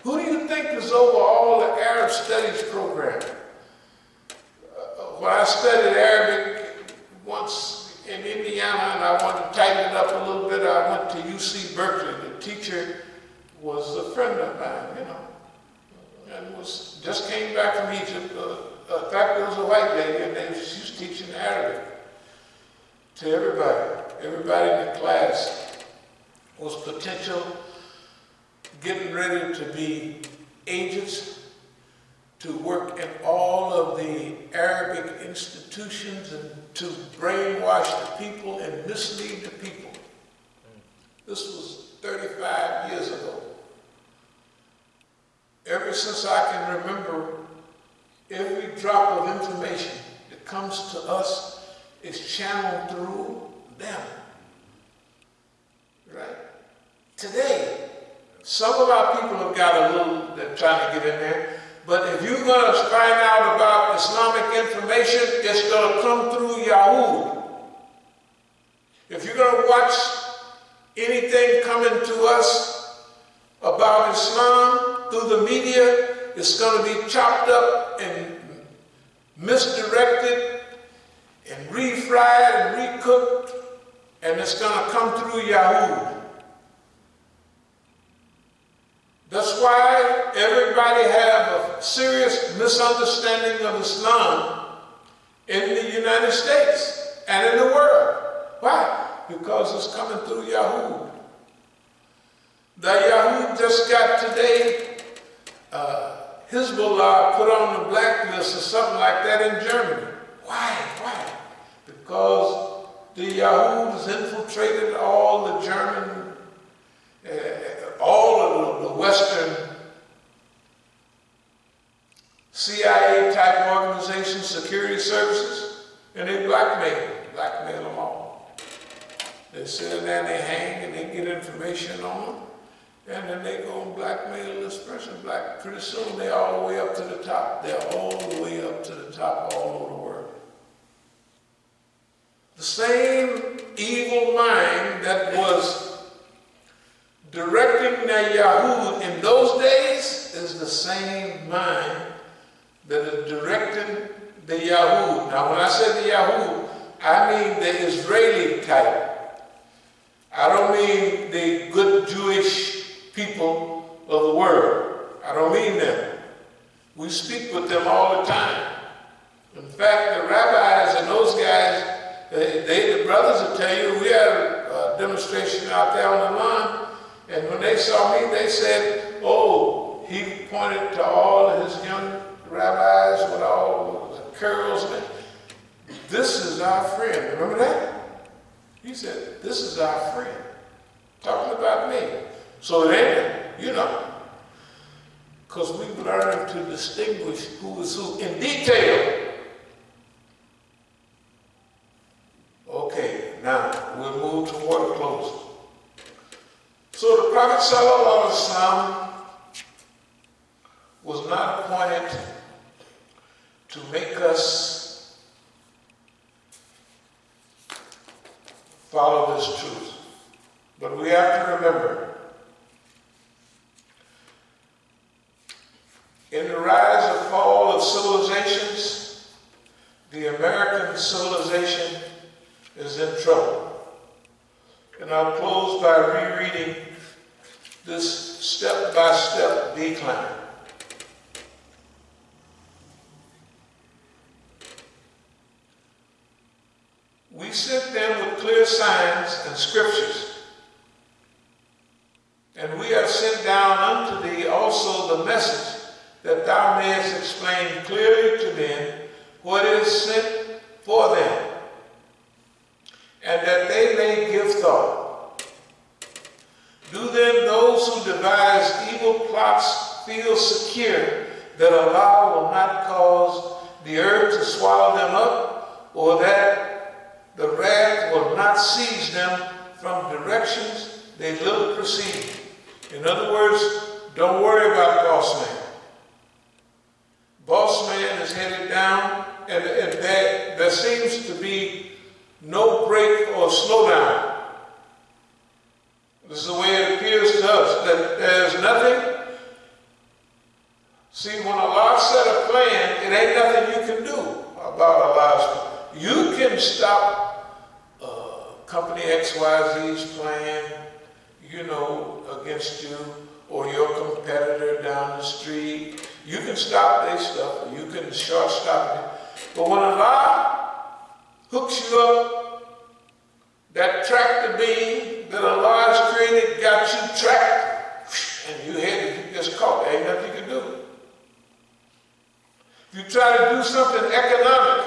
Who do you think is over all the Arab studies program? When I studied Arabic once in Indiana and I wanted to tighten it up a little bit, I went to UC Berkeley. The teacher was a friend of mine, you know, and just came back from Egypt. In fact, there was a white lady, and she was teaching Arabic to everybody. Everybody in the class was potential, getting ready to be agents to work in all of the Arabic institutions and to brainwash the people and mislead the people. This was 35 years ago. Ever since I can remember, every drop of information that comes to us is channeled through them. Right? Today, some of our people have got a little, they're trying to get in there, but if you're going to find out about Islamic information, it's going to come through Yahud. If you're going to watch anything coming to us about Islam through the media, it's going to be chopped up and misdirected and refried and recooked, and it's going to come through Yahud. That's why everybody have a serious misunderstanding of Islam in the United States and in the world. Why? Because it's coming through Yahud. The Yahud just got today Hezbollah put on the blacklist or something like that in Germany. Why? Why? Because the Yahud has infiltrated all the German, all of the Western CIA type organizations, security services, and they blackmail them all. They sit in there and they hang and they get information on them. And then they go and blackmail this person. Pretty soon they're all the way up to the top. They're all the way up to the top all over the world. The same evil mind that was directing the Yahud in those days is the same mind that is directing the Yahud. Now when I say the Yahud, I mean the Israeli type. I don't mean the good Jewish people of the world. I don't mean them. We speak with them all the time. In fact, the rabbis and those guys, the brothers will tell you, we had a demonstration out there on the lawn, and when they saw me, they said, oh, he pointed to all of his young rabbis with all the curls. This is our friend. Remember that? He said, this is our friend. Talking about me. So then, you know, because we've learned to distinguish who is who in detail. Okay, now we'll move toward a close. So the Prophet ﷺ was not appointed to make us follow this truth. But we have to remember, in the rise and fall of civilizations, the American civilization is in trouble. And I'll close by rereading this step-by-step decline. We sent them with clear signs and scriptures, and we have sent down unto thee also the message, that thou mayest explain clearly to men what is sent for them, and that they may give thought. Do then those who devise evil plots feel secure that Allah will not cause the earth to swallow them up, or that the wrath will not seize them from directions they little perceive? In other words, don't worry about boss man. Boss man is headed down, and there seems to be no break or slowdown. This is the way it appears to us, that there's nothing. See, when Allah set a plan, it ain't nothing you can do about Allah's plan. You can stop Company XYZ's plan, you know, against you, or your competitor down the street. You can stop their stuff, or you can short stop it. But when Allah hooks you up, that tractor beam that Allah has created got you tracked, and you headed, you just caught. There ain't nothing you can do. If you try to do something economic,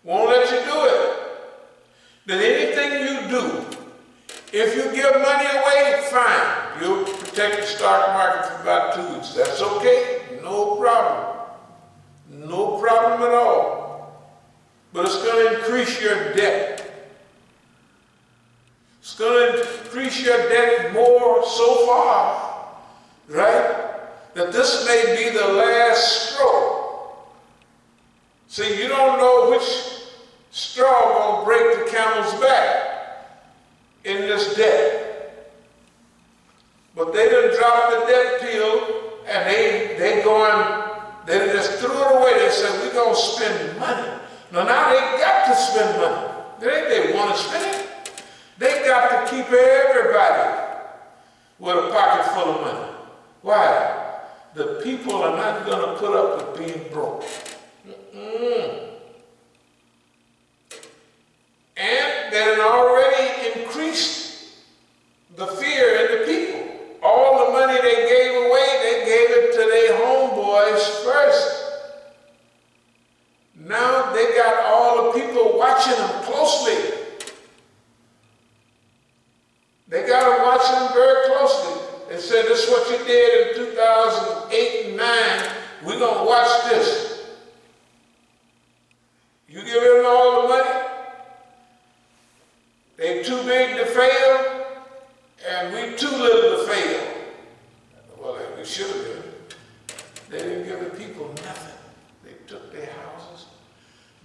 won't let you do it. That anything you do, if you give money away, fine. You'll protect the stock market for about 2 weeks. That's okay. No problem. No problem at all. But it's going to increase your debt. It's going to increase your debt more so far, right? That this may be the last straw. See, you don't know which straw gonna break the camel's back in this debt. But they done dropped the debt pill, and they just threw it away. They said, we're gonna spend money. Now they got to spend money. They want to spend it. They got to keep everybody with a pocket full of money. Why? The people are not gonna put up with being broke. And they had already increased the fear in the people. All the money they gave away, they gave it to their homeboys first. Now they got all the people watching them closely. They got them watching them very closely. They said, this is what you did in 2008 and 9. We're going to watch this. You give them all the money, they too big to fail, and we too little to fail. Well, we should have been. They didn't give the people nothing. They took their houses.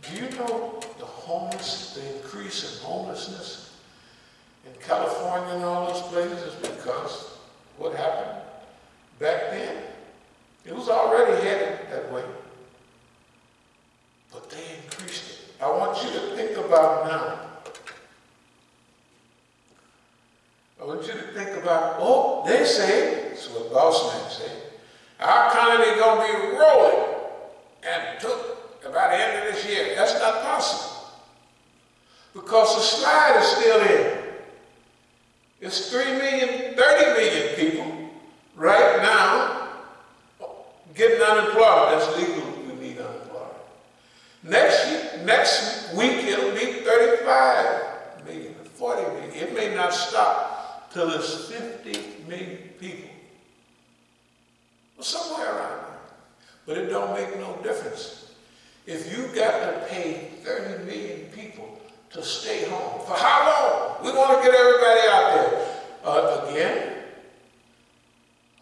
Do you know the increase in homelessness in California and all those places is because what happened back then? It was already headed that way. But they increased it. I want you to think about now. and took by the end of this year. That's not possible. Because the slide is still in. It's 3 million, 30 million people right now getting unemployment. That's legal, we need unemployment. Next week it'll be 35 million, 40 million. It may not stop till it's 50 million people. Well, somewhere around there. But it don't make no difference. If you got to pay 30 million people to stay home, for how long? We want to get everybody out there. Again,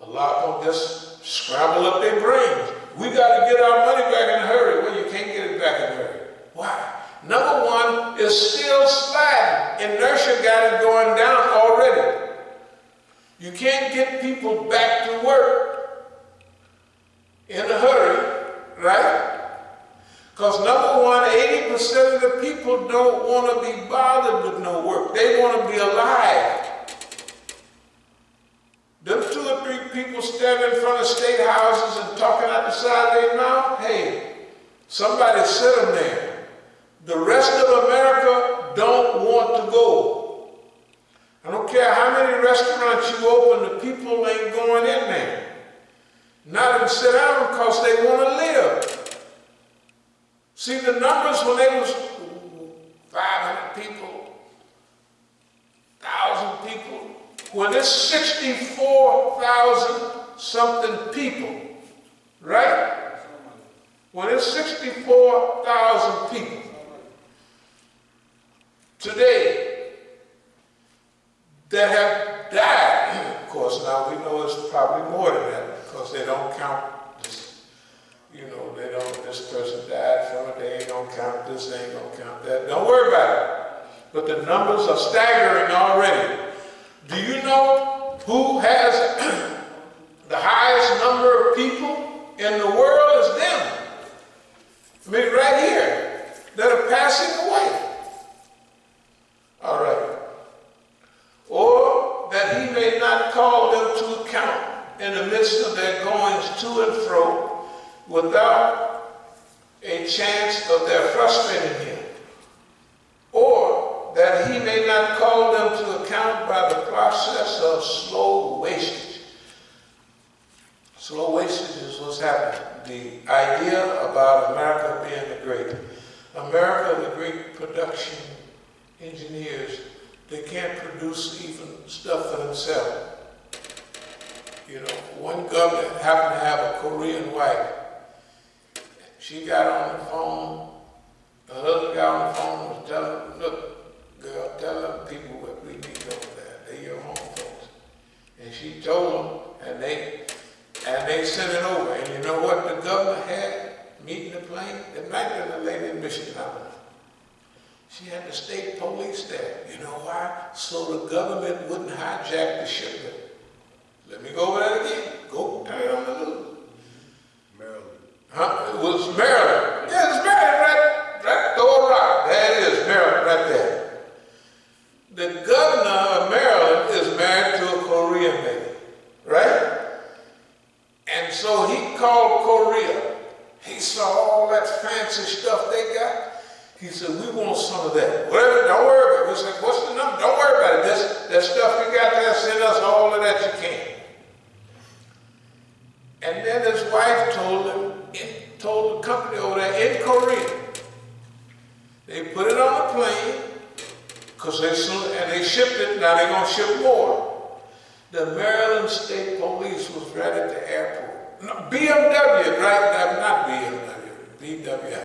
a lot of them just scramble up their brains. We got to get our money back in a hurry. Well, you can't get it back in a hurry. Why? Number one, it's still sliding. Inertia got it going down already. You can't get people back to work in a hurry, right? Because number one, 80% of the people don't want to be bothered with no work. They want to be alive. Them 2 or 3 people standing in front of state houses and talking out the side of their mouth, hey, somebody sit them there. The rest of America don't want to go. I don't care how many restaurants you open, the people ain't going in there. Not even sit down because they want to live. See, the numbers when they was 500 people, 1,000 people, when it's 64,000 something people, right? When it's 64,000 people, today, that have died, of course now we know it's probably more than that because they don't count this, they don't, this person died from it, they ain't gonna count this, they ain't gonna count that. Don't worry about it. But the numbers are staggering already. Do you know who has the highest number of people in the world? Is them. I mean, right here, that are passing away. All right. Or that he may not call them to account in the midst of their goings to and fro without a chance of their frustrating him. Or that he may not call them to account by the process of slow wastage. Slow wastage is what's happening. The idea about America being the great. America, the great production engineers, they can't produce even stuff for themselves. One governor happened to have a Korean wife. She got on the phone, the other guy on the phone was telling her, look, girl, tell them people what we need over there. They're your home folks. And she told them, and they sent it over. And you know what the governor had meeting the plane? It might have been a lady in Michigan, I don't know. She had the state police there. You know why? So the government wouldn't hijack the shipment. Let me go over that again. Go turn it on the news. Maryland. Huh? It was Maryland. Yeah, it's Maryland, right? Throw a rock. There it is, Maryland, right there. The governor of Maryland is married to a Korean lady, right? And so he called Korea. He saw all that fancy stuff they got. He said, we want some of that. Whatever, don't worry about it. We said, what's the number? Don't worry about it. That stuff you got there, send us all of that you can. And then his wife told the company over there in Korea. They put it on a plane, and they shipped it, now they're going to ship more. The Maryland State Police was right at the airport. No, BMW, right? Not BMW, BWI.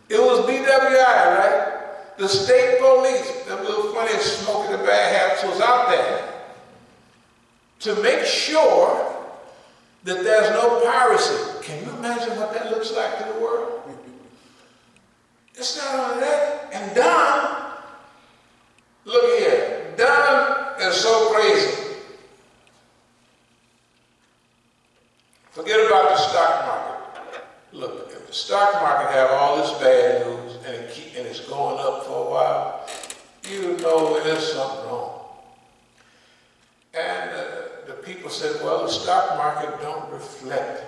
It was BWI, right? The state police, them little funny smoking the bad hats was out there to make sure that there's no piracy. Can you imagine what that looks like to the world? It's not only that. And Don, look here, Don is so crazy. Forget about the stock market. Look, if the stock market have all this bad news and it's going up for a while, you know there's something wrong. And the people said, well, the stock market don't reflect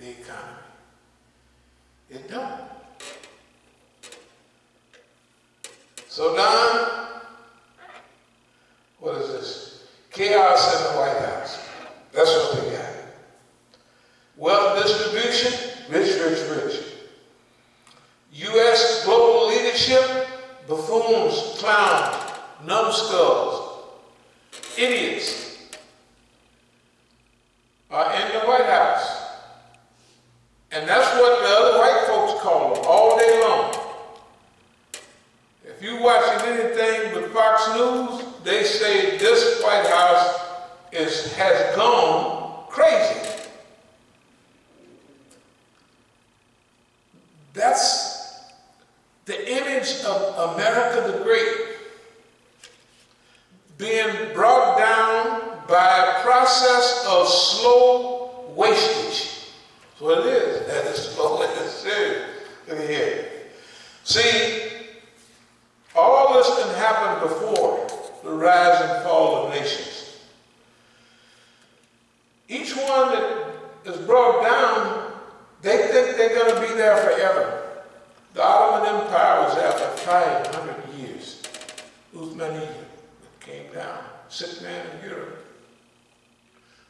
the economy. It don't. So Don, what is this? Chaos in the White House. That's what they got. Wealth distribution, rich, rich, rich. U.S. global leadership, buffoons, clowns, numbskulls, idiots are in the White House. And that's what the other white folks call them all day long. If you're watching anything but Fox News, they say this White House has gone crazy. That's the image of America the Great being brought down by a process of slow wastage. That's what it is. That is slow and it's serious. Look at here. See, all this can happen before the rise and fall of nations. Each one that is brought down, they think they're going to be there forever. The Ottoman Empire was there for 500 years. Uthmaniyya came down, sick man in Europe.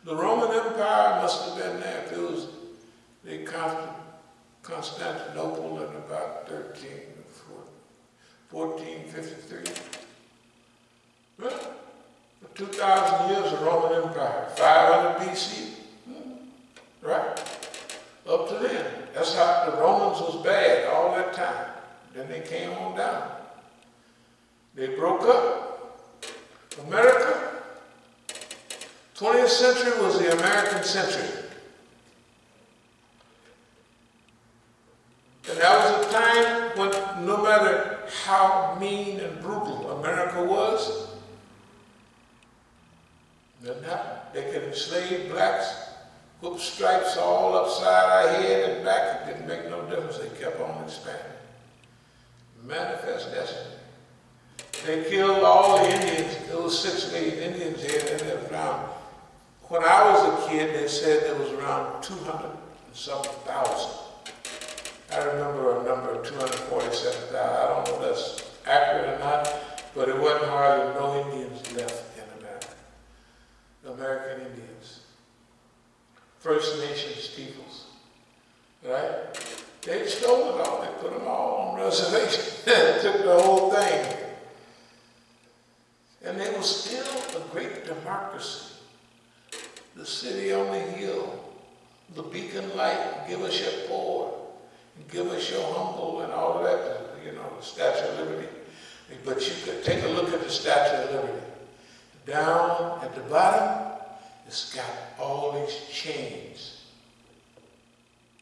The Roman Empire must have been there if it was Constantinople in about 1453. Well, for 2,000 years, the Roman Empire, 500 BC, right? Up to then. That's how the Romans was bad all that time. Then they came on down. They broke up. America, 20th century was the American century. And that was a time when no matter how mean and brutal America was, nothing happened. They could enslave blacks, put stripes all upside our head and back. It didn't make no difference. They kept on expanding. Manifest destiny. They killed all the Indians. There was 6 million Indians here, and there was around, when I was a kid, they said there was around 200 and some thousand. I remember a number of 247,000. I don't know if that's accurate or not, but it wasn't hardly no Indians left in America. The American Indians. First Nations peoples. Right? They stole it all. They put them all on reservations. Took the whole thing. And they were still a great democracy. The city on the hill, the beacon light, give us your poor, give us your humble, and all of that, you know, the Statue of Liberty. But you could take a look at the Statue of Liberty. Down at the bottom, it's got all these chains.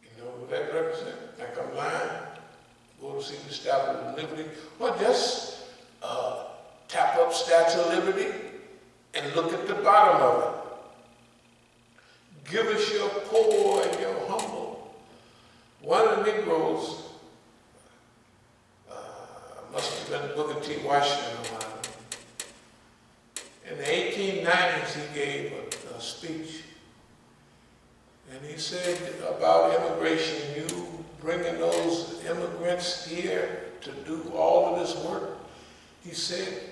You know what that represents? Like I'm lying, go to see the Statue of Liberty. Well, just tap up Statue of Liberty and look at the bottom of it. Give us your poor and your humble. One of the Negroes, must have been Booker T. Washington or one. In the 1890s, he gave a speech. And he said about immigration, you bringing those immigrants here to do all of this work. He said,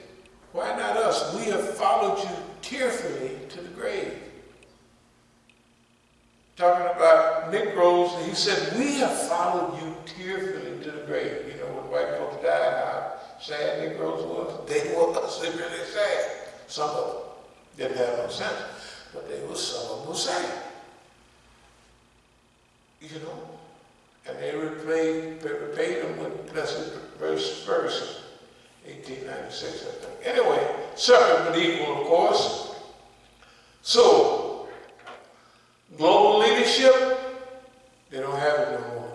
why not us? We have followed you tearfully to the grave. Talking about Negroes, he said, we have followed you tearfully to the grave. You know, when white folks died, how sad Negroes was? They was really sad. Some of them didn't have no sense, but they was some of them was sad. You know, and they repaid them with blessed verse 1896, I think. Anyway, separate but equal, of course. So, global leadership, they don't have it no more.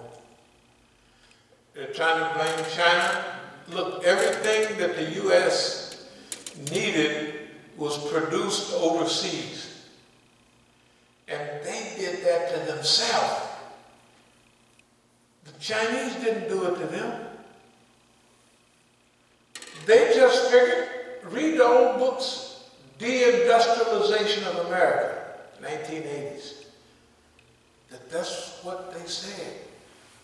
They're trying to blame China. Look, everything that the U.S. needed was produced overseas. And they did that to themselves. The Chinese didn't do it to them. They just figured, read the old books, Deindustrialization of America, 1980s. That's what they said.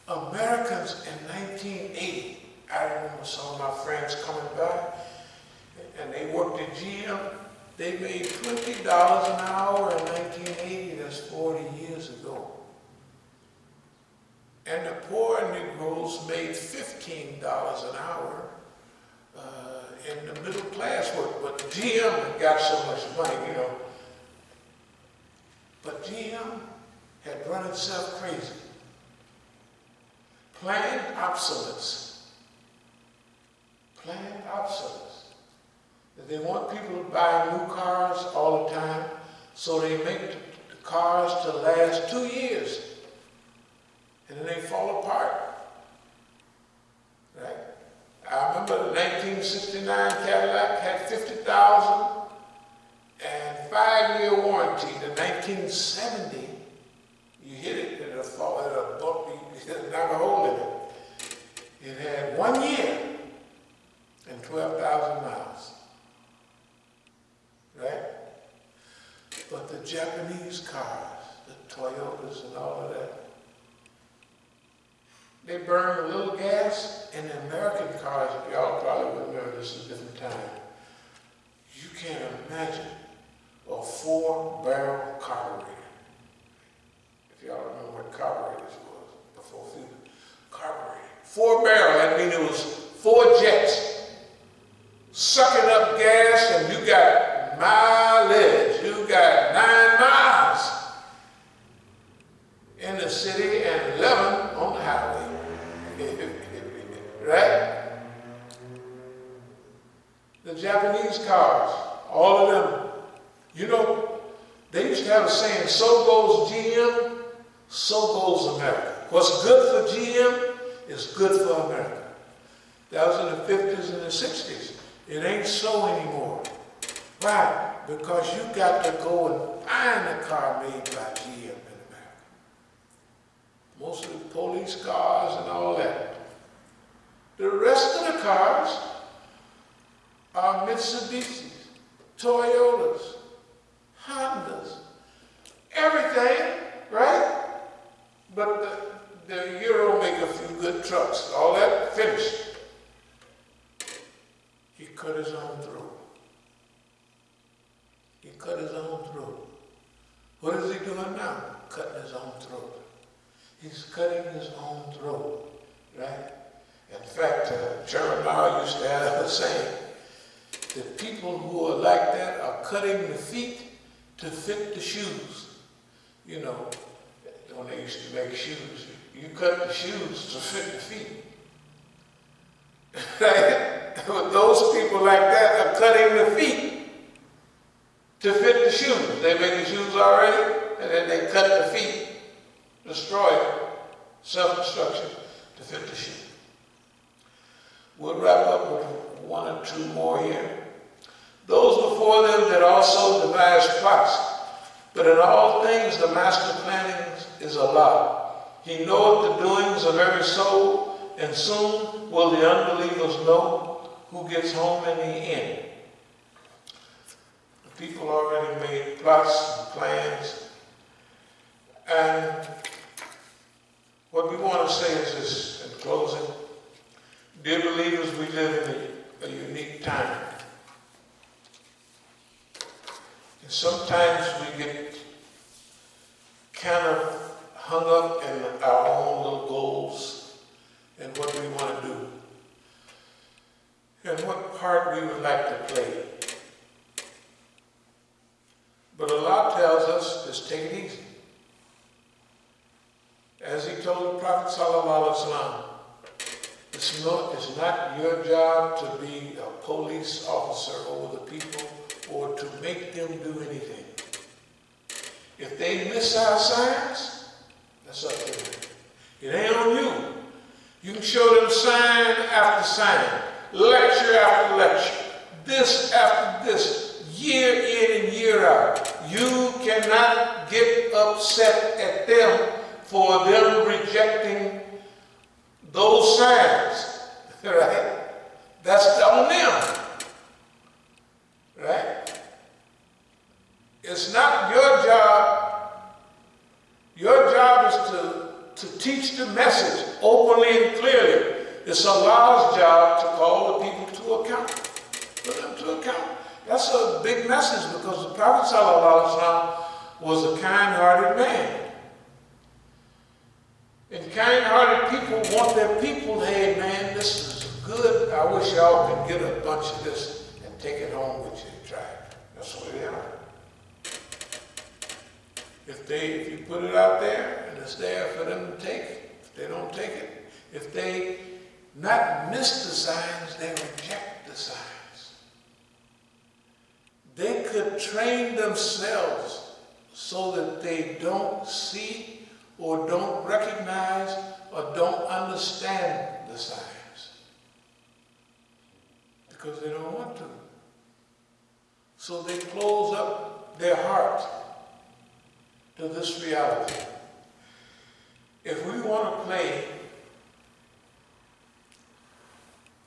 Americans in 1980, I remember some of my friends coming by, and they worked at GM. They made $20 an hour in 1980, that's 40 years ago. And the poor Negroes made $15 an hour in the middle class work. But GM got so much money, you know. But GM had run itself crazy. Planned obsolescence. Planned obsolescence. They want people to buy new cars all the time, so they make the cars to last 2 years. And then they fall apart. Right? I remember the 1969 Cadillac had 50,000 and 5-year warranty. The 1970, you hit it and it'll fall, it'll bump you, it'll knock a hole in it. It had 1 year and 12,000 miles. Right? But the Japanese cars, the Toyotas and all of that, they burn a little gas, and the American cars, y'all probably would remember this is a different time. You can't imagine a 4-barrel carburetor. If y'all remember what carburetors was before fuel. Carburetor. 4-barrel, that means it was 4 jets sucking up gas, and you got mileage. You got 9 miles in the city and 11 on the highway. Right? The Japanese cars, all of them, you know, they used to have a saying, so goes GM, so goes America. What's good for GM is good for America. That was in the 50s and the 60s. It ain't so anymore. Why? Because you got to go and find a car made by GM in America. Most of the police cars and all that. The rest of the cars are Mitsubishis, Toyotas, Hondas, everything, right? But the Euro make a few good trucks. All that finished. He cut his own throat. He cut his own throat. What is he doing now? Cutting his own throat. He's cutting his own throat, right? In fact, Chairman Mao used to have a saying, the people who are like that are cutting the feet to fit the shoes. You know, when they used to make shoes, you cut the shoes to fit the feet. Right? Those people like that are cutting the feet to fit the shoes. They make the shoes already, and then they cut the feet, destroy it, self-destruction, to fit the shoe. We'll wrap up with 1 or 2 more here. Those before them that also devised plots, but in all things the master planning is Allah. He knoweth the doings of every soul, and soon will the unbelievers know who gets home in the end. The people already made plots and plans, and what we want to say is this in closing. Dear believers, we live in a unique time. And sometimes we get kind of hung up in our own little goals and what we want to do and what part we would like to play. But Allah tells us, just take it easy. As He told the Prophet ﷺ, it's not your job to be a police officer over the people or to make them do anything. If they miss our signs, that's up to them. It ain't on you. You can show them sign after sign, lecture after lecture, this after this, year in and year out. You cannot get upset at them for them rejecting those signs, right? That's on them, right? It's not your job. Your job is to teach the message openly and clearly. It's Allah's job to call the people to account, put them to account. That's a big message because the Prophet ﷺ was a kind-hearted man. And kind-hearted people want their people, hey man, this is good. I wish y'all could get a bunch of this and take it home with you and try it. That's what they are. If you put it out there and it's there for them to take it, if they don't take it, if they not miss the signs, they reject the signs. They could train themselves so that they don't see or don't recognize or don't understand the signs because they don't want to. So they close up their heart to this reality. If we want to play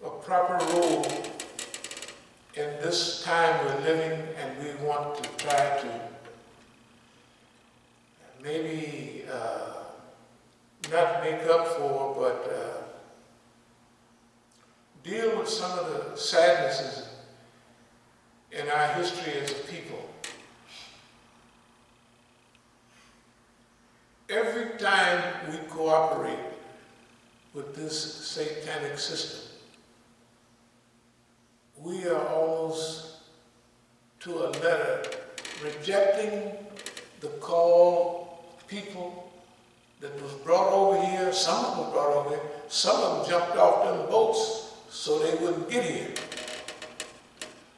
a proper role in this time we're living, and we want to try to maybe not make up for, but deal with some of the sadnesses in our history as a people. Every time we cooperate with this satanic system, we are almost to a letter rejecting the call people that was brought over here. Some of them were brought over here. Some of them jumped off them boats so they wouldn't get here.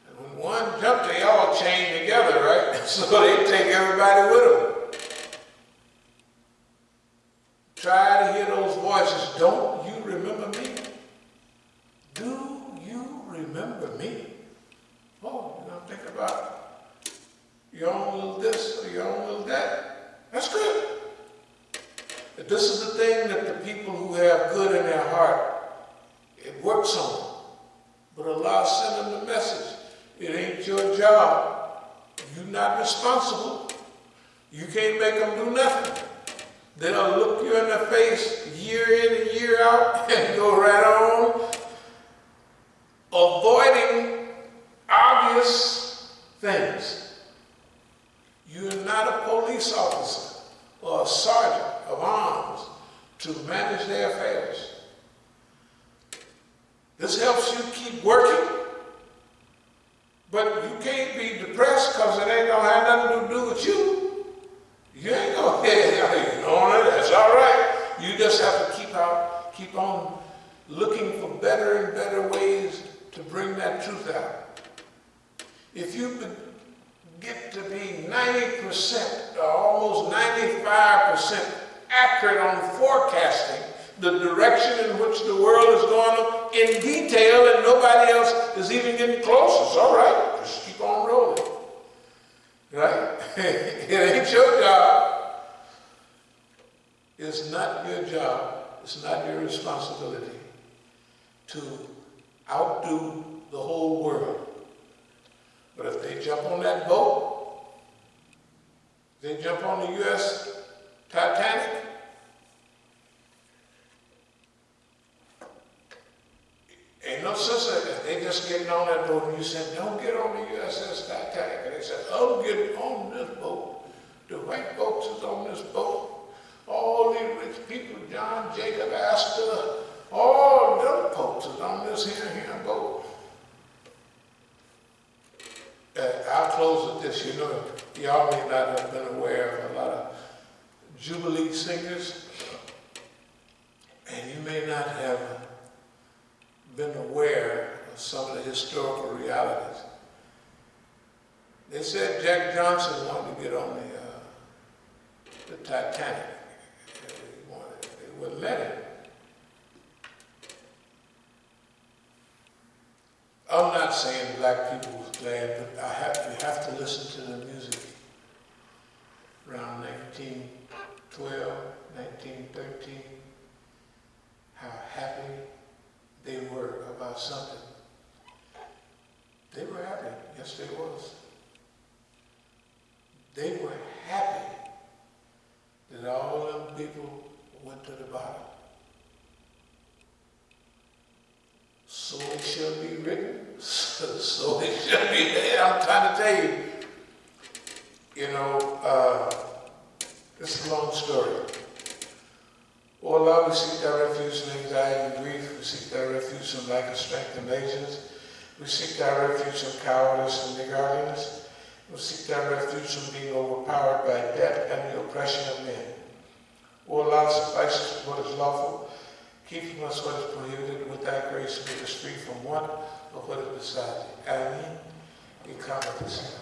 And when one jumped, they all chained together, right? So they take everybody with them. Try to hear those voices. Don't you remember me? Do you remember me? Oh, you don't think about your own little this or your own little that. That's good. But this is the thing that the people who have good in their heart, it works on them. But Allah sent them the message. It ain't your job. You're not responsible. You can't make them do nothing. They'll look you in the face year in and year out and go right on, avoiding obvious things. You're not a police officer or a sergeant of arms to manage their affairs. This helps you keep working, but you can't be depressed because it ain't gonna have nothing to do with you. You ain't gonna that's all right. You just have to keep on looking for better and better ways to bring that truth out. If you get to be 90% or almost 95% accurate on forecasting the direction in which the world is going in detail and nobody else is even getting close, it's all right. Just keep on rolling. Right? It ain't your job. It's not your job. It's not your responsibility to outdo the whole world. But if they jump on that boat, they jump on the U.S. Titanic, ain't no sense if they just getting on that boat and you said, don't get on the USS Titanic. And they said, I'm getting on this boat. The white folks is on this boat. All these rich people, John, Jacob, Astor, all them folks is on this here boat. I'll close with this. You know, y'all may not have been aware of a lot of Jubilee singers, and you may not have been aware of some of the historical realities. They said Jack Johnson wanted to get on the Titanic. They wouldn't let him. I'm not saying black people was glad, but you have to listen to the music. Around 1912, 1913, how happy they were about something. They were happy. Yes, they was. They were happy that all went to the bottom. So it shall be written, so it shall be there. I'm trying to tell you, it's a long story. O Allah, we seek thy refuge from anxiety and grief. We seek thy refuge from lack of strength and laziness. We seek thy refuge from cowardice and niggardliness. We seek thy refuge from being overpowered by debt and the oppression of men. O Allah, suffice us with what is lawful. Keep from us what is prohibited. With thy grace, make us free from want of what is beside thee. Ameen. We come at this.